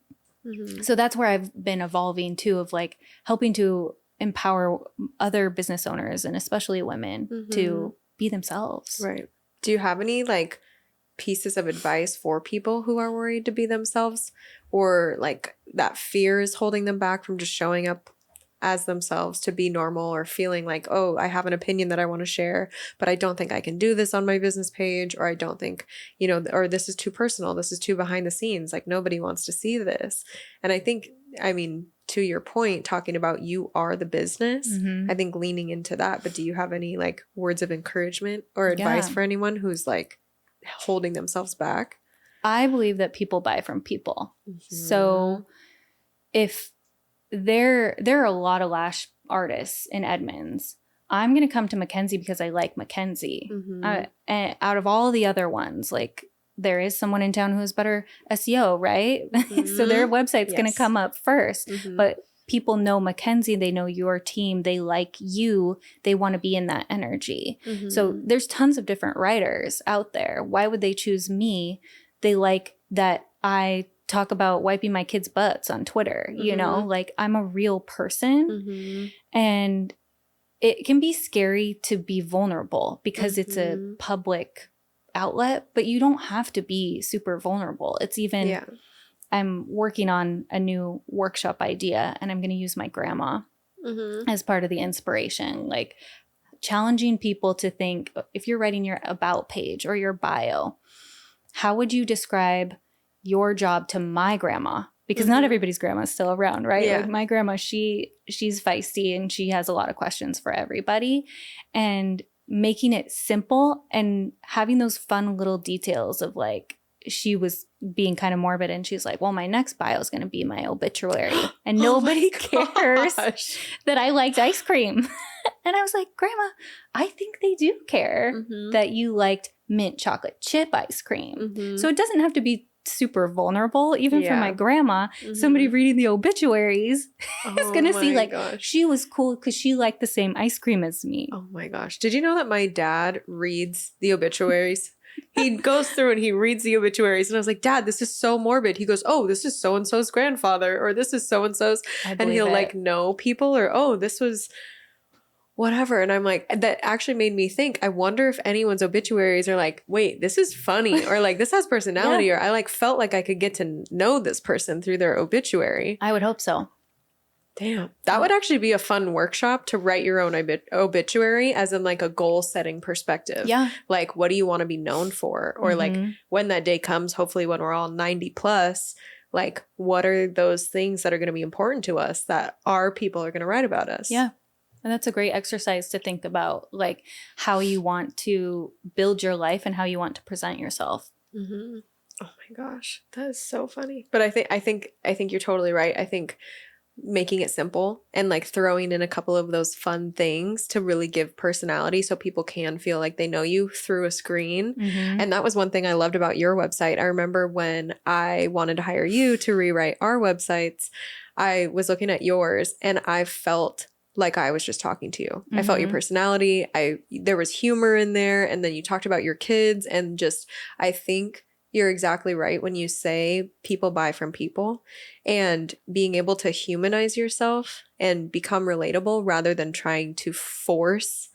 So that's where I've been evolving too, of like helping to empower other business owners and especially women to be themselves. Right. Do you have any like pieces of advice for people who are worried to be themselves, or like that fear is holding them back from just showing up as themselves to be normal, or feeling like, oh, I have an opinion that I want to share, but I don't think I can do this on my business page, or I don't think, or this is too personal, this is too behind the scenes, like nobody wants to see this. And I think, I mean, to your point, talking about you are the business, I think leaning into that. But do you have any like words of encouragement or advice for anyone who's like holding themselves back? I believe that people buy from people. So if there are a lot of lash artists in Edmonds, I'm going to come to Mackenzie because I like Mackenzie. And out of all the other ones, like there is someone in town who has better SEO, right? So their website's going to come up first. But people know Mackenzie, they know your team, they like you, they want to be in that energy. So there's tons of different writers out there. Why would they choose me? They like that I talk about wiping my kids' butts on Twitter, like I'm a real person. And it can be scary to be vulnerable because it's a public outlet, but you don't have to be super vulnerable. It's even, I'm working on a new workshop idea and I'm going to use my grandma as part of the inspiration, like challenging people to think, if you're writing your about page or your bio, how would you describe your job to my grandma? Because not everybody's grandma is still around, right? Like my grandma, she's feisty and she has a lot of questions for everybody. And making it simple and having those fun little details of like, she was being kind of morbid and she's like, well, my next bio is going to be my obituary. And nobody cares that I liked ice cream. And I was like, Grandma, I think they do care that you liked mint chocolate chip ice cream. So it doesn't have to be super vulnerable. Even for my grandma, somebody reading the obituaries is going to see like, she was cool because she liked the same ice cream as me. Oh my gosh. Did you know that my dad reads the obituaries? He goes through and he reads the obituaries. And I was like, Dad, this is so morbid. He goes, oh, this is so-and-so's grandfather, or this is so-and-so's. And he'll like know people, or, oh, this was whatever. And I'm like, that actually made me think, I wonder if anyone's obituaries are like, wait, this is funny, or like this has personality, or I like felt like I could get to know this person through their obituary. I would hope so. Damn. That would actually be a fun workshop, to write your own obituary as in like a goal setting perspective. Yeah. Like, what do you want to be known for? Or like when that day comes, hopefully when we're all 90 plus, like what are those things that are going to be important to us that our people are going to write about us? Yeah. And that's a great exercise to think about, like how you want to build your life and how you want to present yourself. Mm-hmm. Oh my gosh, that is so funny. But I think you're totally right. I think making it simple and like throwing in a couple of those fun things to really give personality so people can feel like they know you through a screen. Mm-hmm. And that was one thing I loved about your website. I remember when I wanted to hire you to rewrite our websites, I was looking at yours and I felt like I was just talking to you. I felt your Mm-hmm. personality. There was humor in there, and then you talked about your kids, and just I think you're exactly right when you say people buy from people, and being able to humanize yourself and become relatable rather than trying to force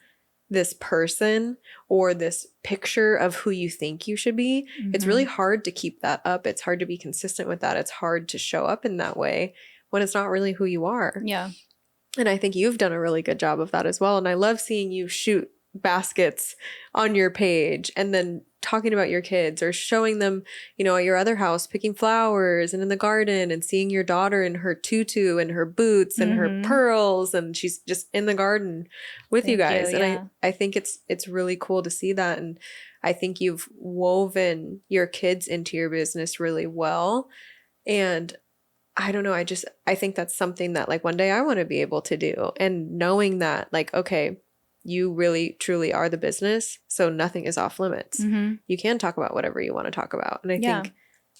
this person or this picture of who you think you should be. It's really hard to keep that up. It's hard to be consistent with that. It's hard to show up in that way when it's not really who you are. Yeah. And I think you've done a really good job of that as well. And I love seeing you shoot baskets on your page and then talking about your kids or showing them, at your other house, picking flowers and in the garden and seeing your daughter in her tutu and her boots and her pearls. And she's just in the garden with you Thank guys. you, And yeah. I think it's really cool to see that. And I think you've woven your kids into your business really well. And I don't know. I think that's something that like one day I want to be able to do. And knowing that like, okay, you really truly are the business. So nothing is off limits. Mm-hmm. You can talk about whatever you want to talk about. And Yeah.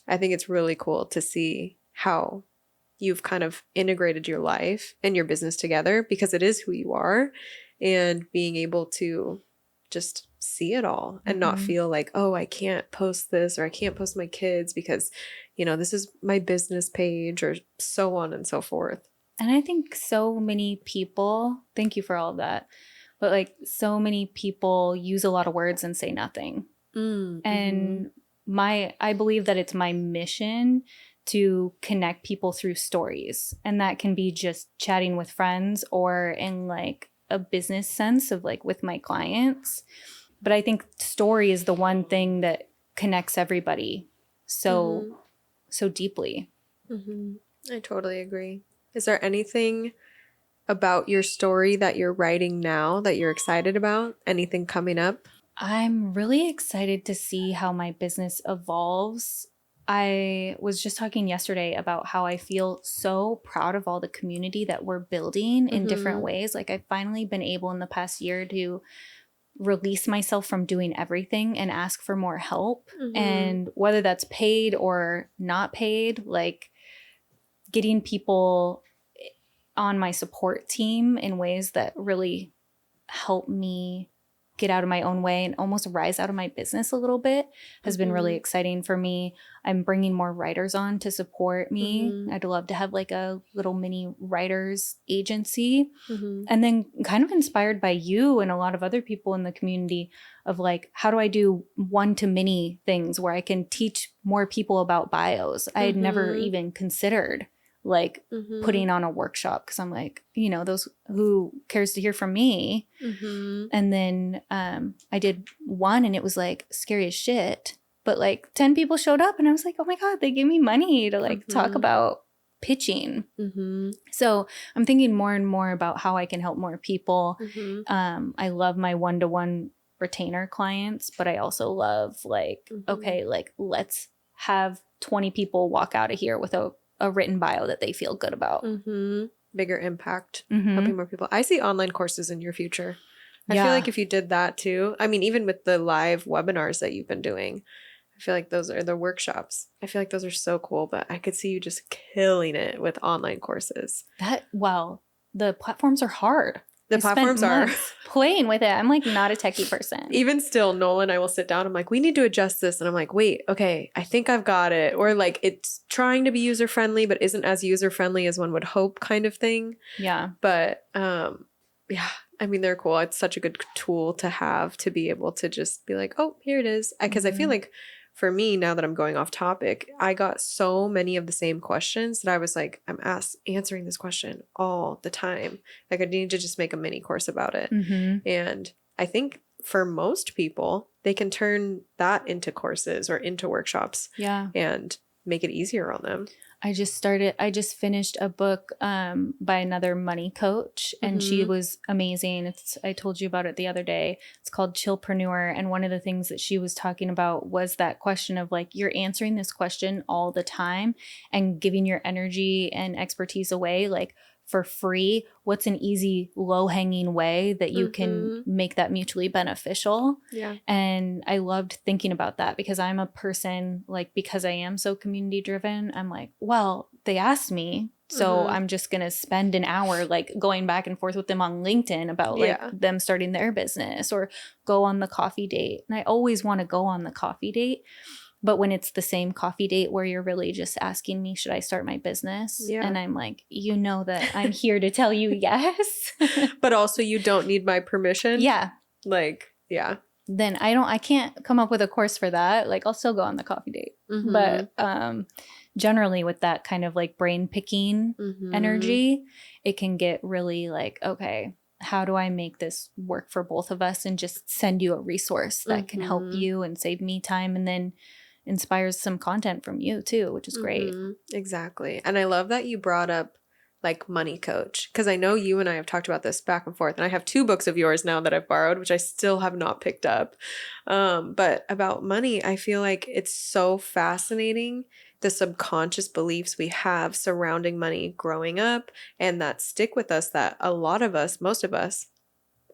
I think it's really cool to see how you've kind of integrated your life and your business together because it is who you are, and being able to just see it all and not feel like, oh, I can't post this or I can't post my kids because, this is my business page or so on and so forth. And I think so many people, thank you for all of that, but like so many people use a lot of words and say nothing. And I believe that it's my mission to connect people through stories. And that can be just chatting with friends or in like a business sense of like with my clients. But I think story is the one thing that connects everybody so deeply. I totally agree. Is there anything about your story that you're writing now that you're excited about? Anything coming up? I'm really excited to see how my business evolves. I was just talking yesterday about how I feel so proud of all the community that we're building in different ways. Like I've finally been able in the past year to release myself from doing everything and ask for more help. And whether that's paid or not paid, like getting people on my support team in ways that really help me get out of my own way and almost rise out of my business a little bit has been really exciting for me. I'm bringing more writers on to support me. I'd love to have like a little mini writers agency. And then kind of inspired by you and a lot of other people in the community of like, how do I do one-to-many things where I can teach more people about bios? I had never even considered like putting on a workshop because I'm like, those who cares to hear from me. And then I did one and it was like scary as shit. But like 10 people showed up and I was like, oh my God, they gave me money to like talk about pitching. So I'm thinking more and more about how I can help more people. I love my one-to-one retainer clients, but I also love like, okay, like let's have 20 people walk out of here with a written bio that they feel good about. Bigger impact, helping more people. I see online courses in your future. I feel like if you did that too, I mean, even with the live webinars that you've been doing, I feel like those are the workshops. I feel like those are so cool, but I could see you just killing it with online courses. The platforms are hard. The platforms are playing with it. I'm like not a techie person. Even still, Noel and I will sit down. I'm like, we need to adjust this. And I'm like, wait, okay, I think I've got it. Or like it's trying to be user friendly, but isn't as user friendly as one would hope kind of thing. Yeah. But yeah, I mean, they're cool. It's such a good tool to have to be able to just be like, oh, here it is. Because I feel like for me, now that I'm going off topic, I got so many of the same questions that I was like, I'm answering this question all the time. Like I need to just make a mini course about it. And I think for most people, they can turn that into courses or into workshops. Yeah. And make it easier on them. I just finished a book by another money coach, and she was amazing. I told you about it the other day. It's called Chillpreneur. And one of the things that she was talking about was that question of like, you're answering this question all the time and giving your energy and expertise away, like for free. What's an easy, low-hanging way that you can make that mutually beneficial? Yeah. And I loved thinking about that because I'm a person, like, because I am so community driven, I'm like, well, they asked me, so I'm just going to spend an hour like going back and forth with them on LinkedIn about like them starting their business, or go on the coffee date. And I always want to go on the coffee date. But when it's the same coffee date where you're really just asking me, should I start my business? Yeah. And I'm like, you know that I'm here to tell you yes. But also you don't need my permission. Yeah. Like, yeah. Then I can't come up with a course for that. Like, I'll still go on the coffee date. But generally with that kind of like brain picking energy, it can get really like, okay, how do I make this work for both of us, and just send you a resource that can help you and save me time, and then inspires some content from you too, which is great. Exactly. And I love that you brought up like money coach, because I know you and I have talked about this back and forth, and I have 2 books of yours now that I've borrowed, which I still have not picked up. But about money, I feel like it's so fascinating, the subconscious beliefs we have surrounding money growing up, and that stick with us, that a lot of us, most of us,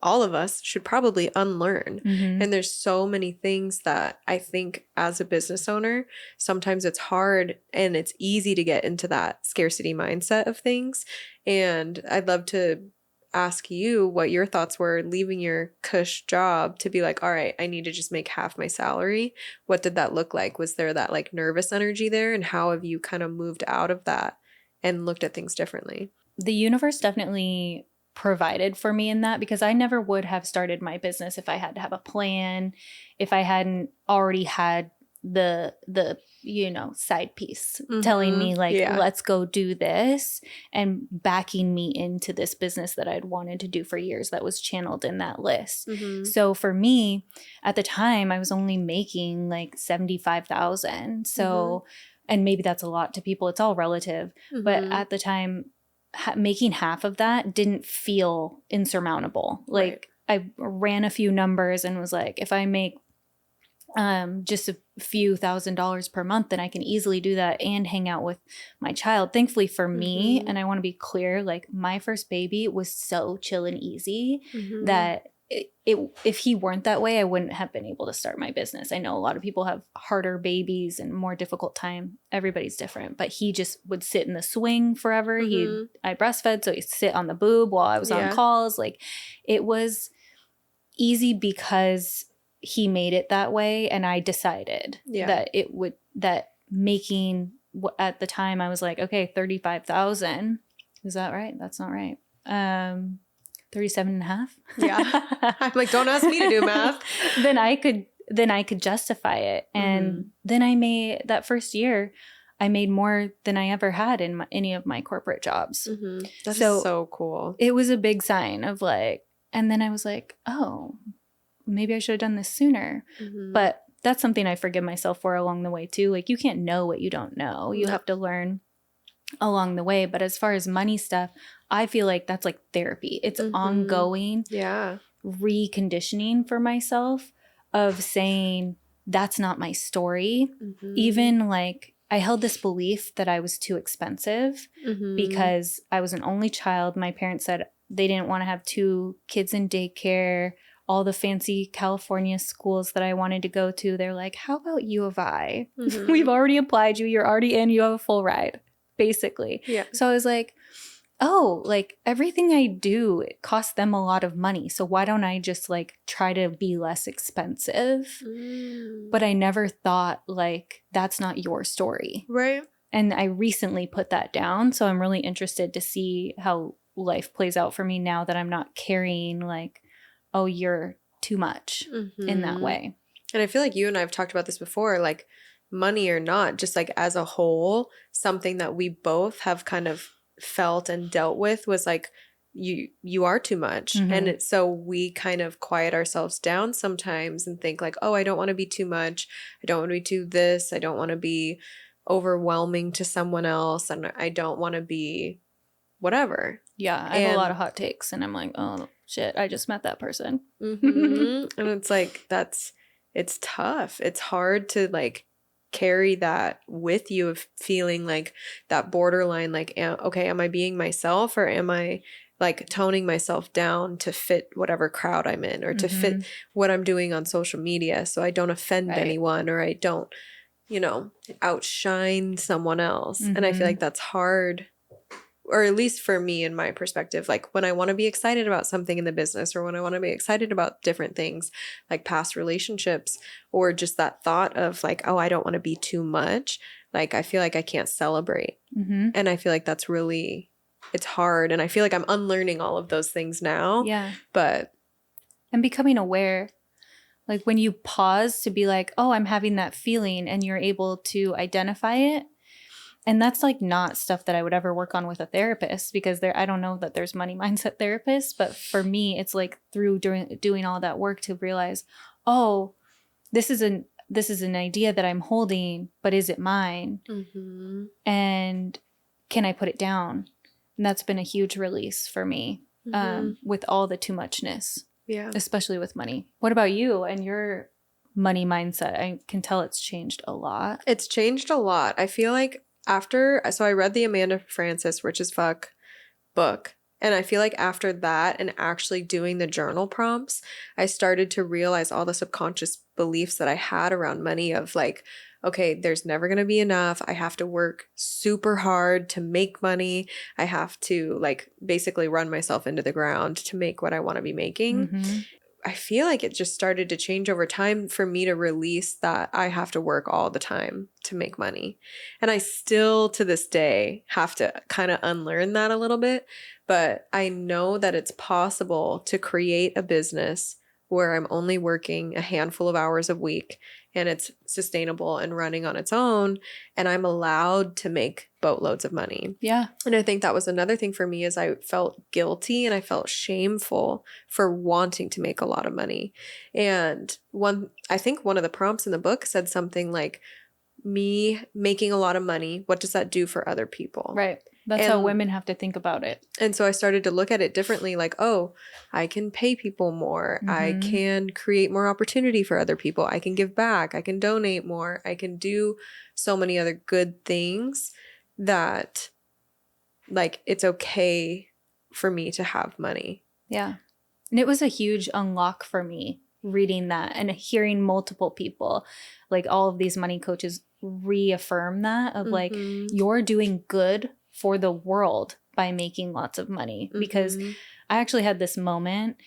all of us should probably unlearn. And there's so many things that I think as a business owner, sometimes it's hard and it's easy to get into that scarcity mindset of things. And I'd love to ask you what your thoughts were leaving your cush job to be like, all right, I need to just make half my salary. What did that look like? Was there that like nervous energy there? And how have you kind of moved out of that and looked at things differently? The universe definitely provided for me in that, because I never would have started my business if I had to have a plan, if I hadn't already had the side piece telling me like, let's go do this, and backing me into this business that I'd wanted to do for years that was channeled in that list. So for me at the time, I was only making like $75,000. So and maybe that's a lot to people, it's all relative, but at the time making half of that didn't feel insurmountable. Like I ran a few numbers and was like, if I make just a few $1,000s per month, then I can easily do that and hang out with my child. Thankfully for me, and I want to be clear, like my first baby was so chill and easy that if he weren't that way, I wouldn't have been able to start my business. I know a lot of people have harder babies and more difficult time. Everybody's different, but he just would sit in the swing forever. I breastfed, so he'd sit on the boob while I was on calls. Like it was easy because he made it that way, and I decided that making at the time I was like, okay, 35,000. Is that right? That's not right. 37 and a half. Yeah. I'm like, don't ask me to do math. Then I could justify it. And then I made that first year, I made more than I ever had in any of my corporate jobs. That's so cool. It was a big sign of like, and then I was like, oh, maybe I should have done this sooner. But that's something I forgive myself for along the way too. Like you can't know what you don't know. You have to learn along the way. But as far as money stuff, I feel like that's like therapy. It's ongoing reconditioning for myself of saying that's not my story. Even like I held this belief that I was too expensive because I was an only child. My parents said they didn't want to have 2 kids in daycare, all the fancy California schools that I wanted to go to. They're like, how about U of I? We've already applied you. You're already in. You have a full ride, basically. Yeah. So I was like, oh, like everything I do, it costs them a lot of money. So why don't I just like try to be less expensive? But I never thought like that's not your story. Right. And I recently put that down. So I'm really interested to see how life plays out for me now that I'm not carrying like, oh, you're too much in that way. And I feel like you and I have talked about this before, like money or not, just like as a whole, something that we both have kind of felt and dealt with was like, you are too much. And so we kind of quiet ourselves down sometimes and think like, oh, I don't want to be too much. I don't want to be too this. I don't want to be overwhelming to someone else, and I don't want to be whatever. Yeah, I have a lot of hot takes, and I'm like, oh shit, I just met that person. And it's like it's tough. It's hard to like carry that with you of feeling like that borderline, like, okay, am I being myself, or am I like toning myself down to fit whatever crowd I'm in, or to fit what I'm doing on social media so I don't offend anyone, or I don't, outshine someone else. And I feel like that's hard, or at least for me, in my perspective, like when I want to be excited about something in the business, or when I want to be excited about different things like past relationships, or just that thought of like, oh, I don't want to be too much. Like, I feel like I can't celebrate. And I feel like that's really, it's hard. And I feel like I'm unlearning all of those things now. Yeah. But. And becoming aware, like when you pause to be like, oh, I'm having that feeling, and you're able to identify it. And that's like not stuff that I would ever work on with a therapist, because I don't know that there's money mindset therapists, but for me, it's like through doing all that work to realize, oh, this is an idea that I'm holding, but is it mine? And can I put it down? And that's been a huge release for me with all the too muchness, especially with money. What about you and your money mindset? I can tell it's changed a lot. It's changed a lot. I feel like so I read the Amanda Frances Rich as Fuck book, and I feel like after that and actually doing the journal prompts, I started to realize all the subconscious beliefs that I had around money of like, okay, there's never going to be enough. I have to work super hard to make money. I have to like basically run myself into the ground to make what I want to be making. I feel like it just started to change over time for me to release that I have to work all the time to make money. And I still to this day have to kind of unlearn that a little bit. But I know that it's possible to create a business where I'm only working a handful of hours a week, and it's sustainable and running on its own, and I'm allowed to make boatloads of money. Yeah. And I think that was another thing for me, is I felt guilty and I felt shameful for wanting to make a lot of money. And I think one of the prompts in the book said something like, me making a lot of money, what does that do for other people? Right. That's how women have to think about it. And so I started to look at it differently, like, oh, I can pay people more. I can create more opportunity for other people. I can give back. I can donate more. I can do so many other good things that, like, it's okay for me to have money. Yeah. And it was a huge unlock for me reading that and hearing multiple people, like all of these money coaches reaffirm that of like, you're doing good for the world by making lots of money. Because I actually had this moment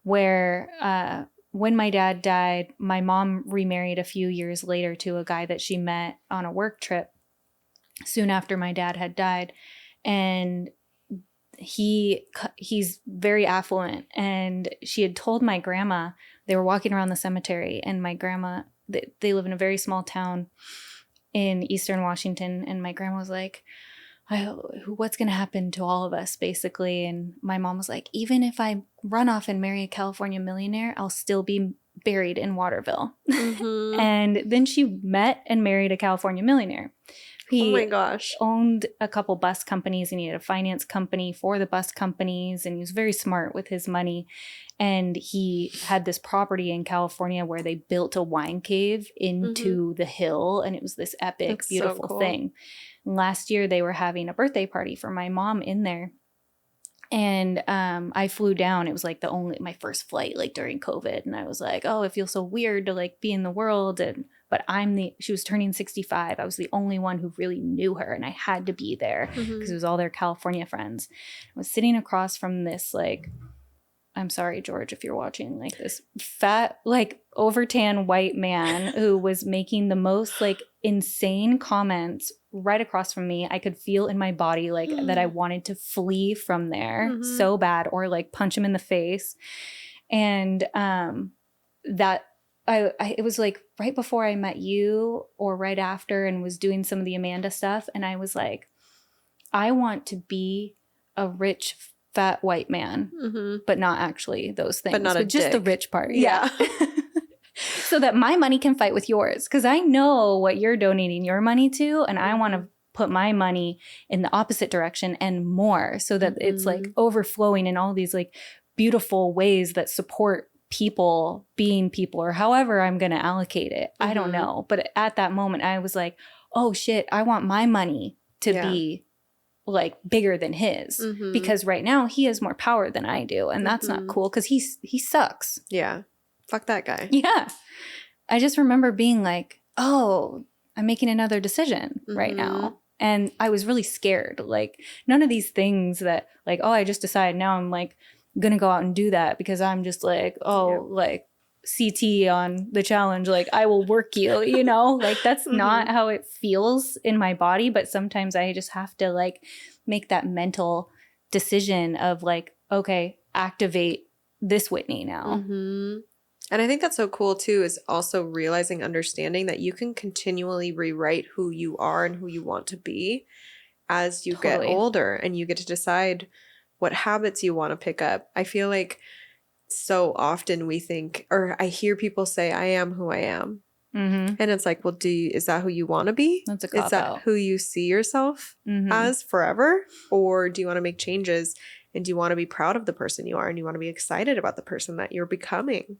where when my dad died, my mom remarried a few years later to a guy that she met on a work trip soon after my dad had died. And he's very affluent. And she had told my grandma, they were walking around the cemetery, and my grandma, they live in a very small town in Eastern Washington. And my grandma was like, what's going to happen to all of us, basically? And my mom was like, even if I run off and marry a California millionaire, I'll still be buried in Waterville. And then she met and married a California millionaire. He oh my gosh. owned a couple bus companies, and he had a finance company for the bus companies, and he was very smart with his money. And he had this property in California where they built a wine cave into the hill, and it was this epic, That's beautiful so cool. thing. Last year, they were having a birthday party for my mom in there. And I flew down. It was like my first flight, like during COVID. And I was like, oh, it feels so weird to like be in the world. But she was turning 65. I was the only one who really knew her, and I had to be there because it was all their California friends. I was sitting across from this, like, I'm sorry, George, if you're watching, like this fat, like over tan white man who was making the most like insane comments right across from me. I could feel in my body like that I wanted to flee from there so bad, or like punch him in the face. And it was like right before I met you or right after, and was doing some of the Amanda stuff. And I was like, I want to be a rich fat white man, but not actually those things, but not just the rich part. Yeah. so that my money can fight with yours. Because I know what you're donating your money to, and I want to put my money in the opposite direction and more, so that it's like overflowing in all these like beautiful ways that support people being people, or however I'm going to allocate it. I don't know. But at that moment, I was like, oh shit, I want my money to be like bigger than his, because right now he has more power than I do. And that's not cool, because he sucks. Yeah. Fuck that guy. Yeah. I just remember being like, oh, I'm making another decision right now. And I was really scared. Like, none of these things that like, oh, I just decided now I'm like going to go out and do that because I'm just like, oh, like CT on the challenge, like I will work you, you know, like that's not how it feels in my body. But sometimes I just have to like make that mental decision of like, okay, activate this Whitney now. And I think that's so cool too, is also realizing, understanding that you can continually rewrite who you are and who you want to be as you get older, and you get to decide what habits you want to pick up. I feel like so often we think, or I hear people say, I am who I am. And it's like, well, is that who you want to be? That's a Is that cop-out. who you see yourself as forever? Or do you want to make changes, and do you want to be proud of the person you are, and you want to be excited about the person that you're becoming?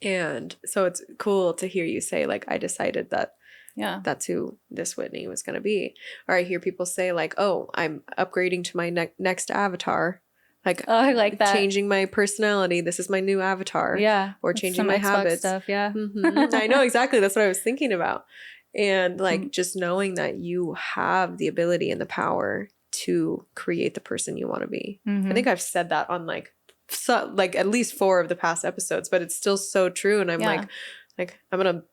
And so it's cool to hear you say, like, I decided that that's who this Whitney was going to be. Or I hear people say like, oh, I'm upgrading to my next avatar. Like, oh, I like that. Changing my personality. This is my new avatar. Yeah. Or changing Some my Xbox habits. stuff. Yeah. I know exactly. That's what I was thinking about. And like just knowing that you have the ability and the power to create the person you want to be. I think I've said that on like at least 4 of the past episodes, but it's still so true. And I'm like I'm gonna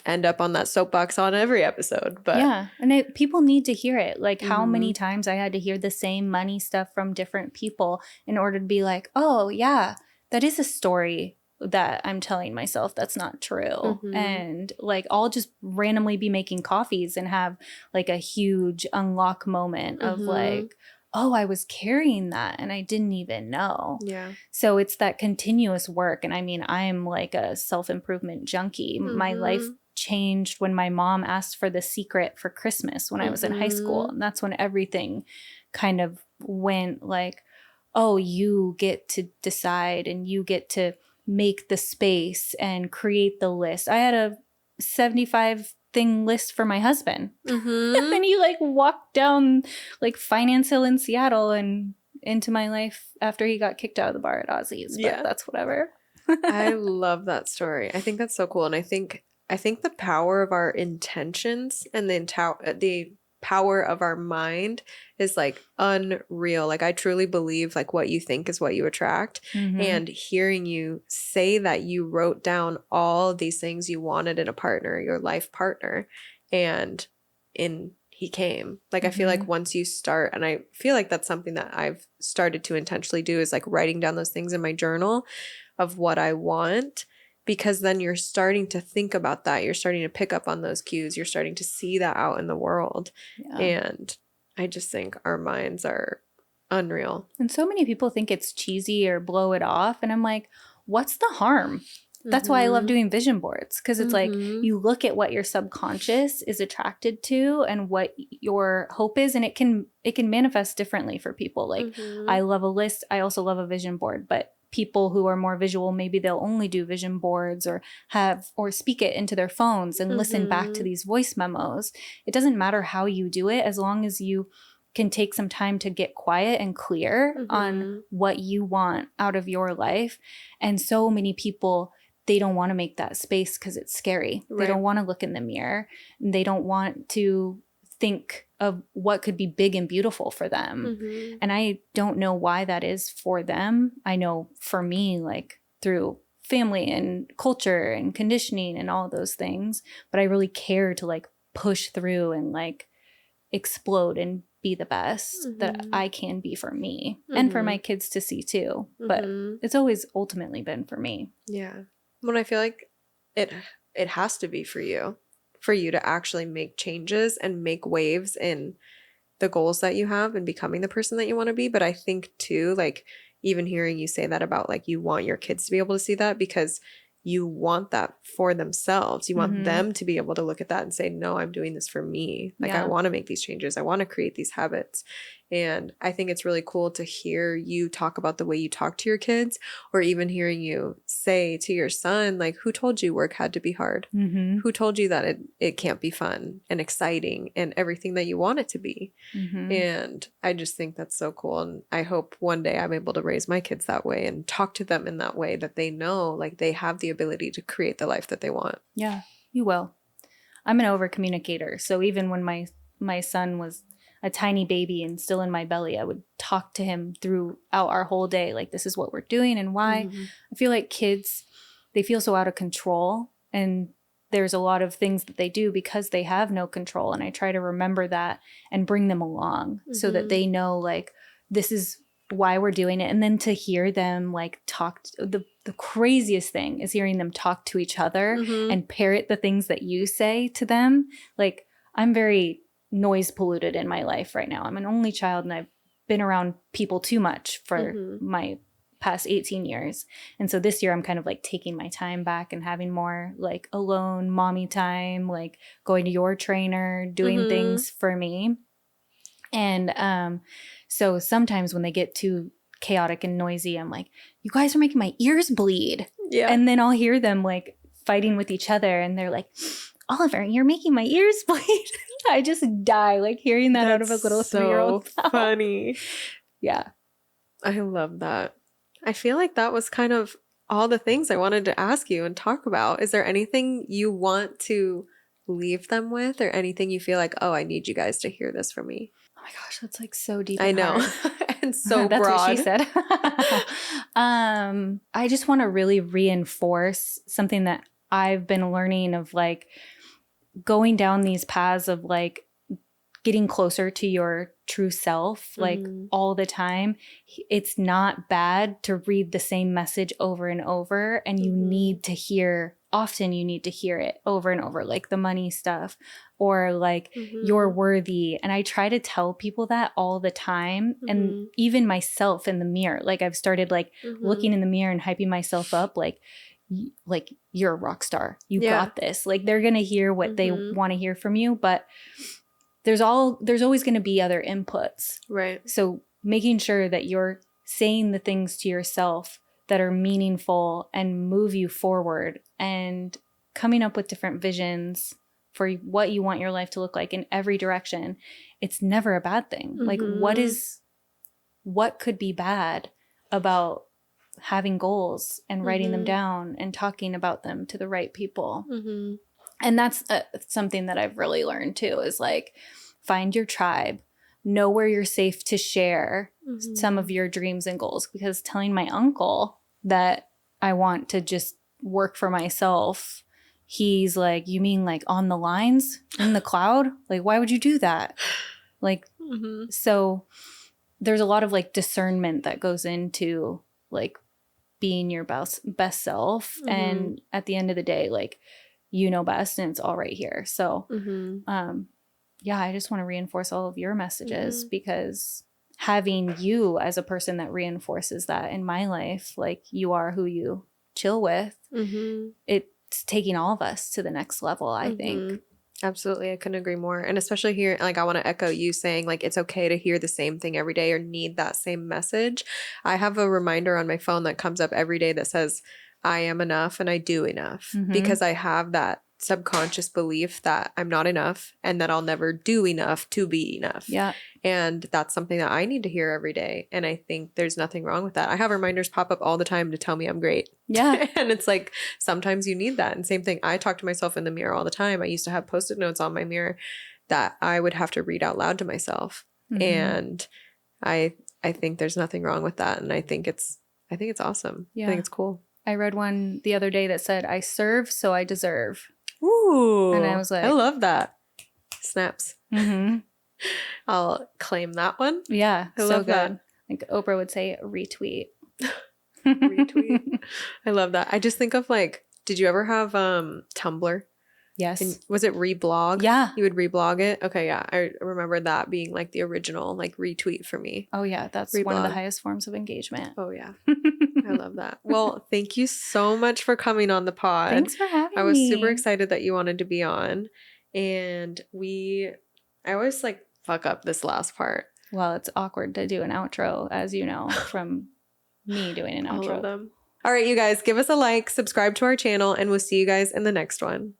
end up on that soapbox on every episode. But yeah, and people need to hear it. Like how many times I had to hear the same money stuff from different people in order to be like, oh yeah, that is a story that I'm telling myself that's not true. And like I'll just randomly be making coffees and have like a huge unlock moment of like, oh, I was carrying that and I didn't even know. Yeah. So it's that continuous work. And I mean, I'm like a self-improvement junkie. My life changed when my mom asked for The Secret for Christmas when I was in high school. And that's when everything kind of went like, oh, you get to decide and you get to make the space and create the list. I had a 75 thing list for my husband. And then he like walked down like Finance Hill in Seattle and into my life after he got kicked out of the bar at Ozzy's. But that's whatever. I love that story. I think that's so cool. And I think the power of our intentions and the power of our mind is like unreal. Like I truly believe like what you think is what you attract. And hearing you say that you wrote down all these things you wanted in a partner, your life partner, and he came. Like I feel like once you start, and I feel like that's something that I've started to intentionally do, is like writing down those things in my journal of what I want. Because then you're starting to think about that. You're starting to pick up on those cues. You're starting to see that out in the world. And I just think our minds are unreal. And so many people think it's cheesy or blow it off. And I'm like, what's the harm? That's why I love doing vision boards. Because it's like you look at what your subconscious is attracted to and what your hope is. And it can manifest differently for people. Like I love a list. I also love a vision board. But people who are more visual, maybe they'll only do vision boards or speak it into their phones and listen back to these voice memos. It doesn't matter how you do it, as long as you can take some time to get quiet and clear on what you want out of your life. And so many people, they don't want to make that space because it's scary. They don't want to look in the mirror. They don't want to think of what could be big and beautiful for them. And I don't know why that is for them. I know for me, like through family and culture and conditioning and all those things, but I really care to like push through and like explode and be the best that I can be for me and for my kids to see too. But it's always ultimately been for me. Yeah. When I feel like it has to be for you to actually make changes and make waves in the goals that you have and becoming the person that you want to be. But I think too, like even hearing you say that about like you want your kids to be able to see that, because you want that for themselves. You want Mhm. them to be able to look at that and say, no, I'm doing this for me. Like, I want to make these changes. I want to create these habits. And I think it's really cool to hear you talk about the way you talk to your kids, or even hearing you say to your son, like, who told you work had to be hard? Mm-hmm. Who told you that it can't be fun and exciting and everything that you want it to be? Mm-hmm. And I just think that's so cool. And I hope one day I'm able to raise my kids that way and talk to them in that way, that they know, like, they have the ability to create the life that they want. Yeah, you will. I'm an over communicator. So even when my son was a tiny baby and still in my belly, I would talk to him throughout our whole day. Like, this is what we're doing and why. Mhm. I feel like kids, they feel so out of control, and there's a lot of things that they do because they have no control. And I try to remember that and bring them along so that Mhm. they know, like, this is why we're doing it. And then to hear them like talk, the craziest thing is hearing them talk to each other Mhm. and parrot the things that you say to them. Like, I'm very noise polluted in my life right now. I'm an only child, and I've been around people too much for Mhm. my past 18 years. And so this year I'm kind of like taking my time back and having more like alone mommy time, like going to your trainer, doing Mhm. things for me. And so sometimes when they get too chaotic and noisy, I'm like, you guys are making my ears bleed. Yeah. And then I'll hear them like fighting with each other, and they're like, Oliver, you're making my ears bleed. I just die like hearing that out of a little 3-year-old. so funny. Yeah. I love that. I feel like that was kind of all the things I wanted to ask you and talk about. Is there anything you want to leave them with, or anything you feel like, oh, I need you guys to hear this from me? Oh my gosh, that's like so deep. I and know. hard. And so That's broad. what she said. I just want to really reinforce something that I've been learning, of like going down these paths of like getting closer to your true self, like Mhm. all the time. It's not bad to read the same message over and over, and you Mhm. need to hear, often you need to hear it over and over, like the money stuff, or like Mhm. you're worthy. And I try to tell people that all the time, and Mhm. even myself in the mirror. Like, I've started like Mhm. looking in the mirror and hyping myself up, like you're a rock star. You Yeah. got this. Like, they're going to hear what they Mhm. want to hear from you, but there's always going to be other inputs. Right. So making sure that you're saying the things to yourself that are meaningful and move you forward, and coming up with different visions for what you want your life to look like in every direction. It's never a bad thing. Like, Mhm. what could be bad about having goals and writing them Mhm. down and talking about them to the right people? Mhm. And that's something that I've really learned too, is like, find your tribe, know where you're safe to share Mhm. some of your dreams and goals. Because telling my uncle that I want to just work for myself, he's like, you mean like on the lines in the cloud? Like, why would you do that? Like, Mhm. so there's a lot of like discernment that goes into like being your best self. Mhm. And at the end of the day, like, you know best, and it's all right here. So Mhm. yeah, I just want to reinforce all of your messages, Mhm. because having you as a person that reinforces that in my life, like, you are who you chill with, Mhm. it's taking all of us to the next level, I Mhm. think. Absolutely. I couldn't agree more. And especially here, like, I want to echo you saying, like, it's okay to hear the same thing every day or need that same message. I have a reminder on my phone that comes up every day that says, I am enough and I do enough, Mhm. because I have that subconscious belief that I'm not enough and that I'll never do enough to be enough. Yeah. And that's something that I need to hear every day. And I think there's nothing wrong with that. I have reminders pop up all the time to tell me I'm great. Yeah. And it's like, sometimes you need that. And same thing, I talk to myself in the mirror all the time. I used to have Post-it notes on my mirror that I would have to read out loud to myself. Mhm. And I think there's nothing wrong with that. And I think it's awesome. Yeah. I think it's cool. I read one the other day that said, I serve, so I deserve. Ooh. And I was like, I love that. Snaps. Mm-hmm. I'll claim that one. Yeah. I so love good. that. Like Oprah would say, retweet. Retweet. I love that. I just think of like, did you ever have Tumblr? Yes. And was it reblog? Yeah. You would reblog it? Okay, yeah. I remember that being like the original like retweet for me. Oh, yeah. That's one of the Reblog. highest forms of engagement. Oh, yeah. I love that. Well, thank you so much for coming on the pod. Thanks for having me. I was super excited that you wanted to be on. And I always like fuck up this last part. Well, it's awkward to do an outro, as you know, from me doing an All outro. of them. All right, you guys, give us a like, subscribe to our channel, and we'll see you guys in the next one.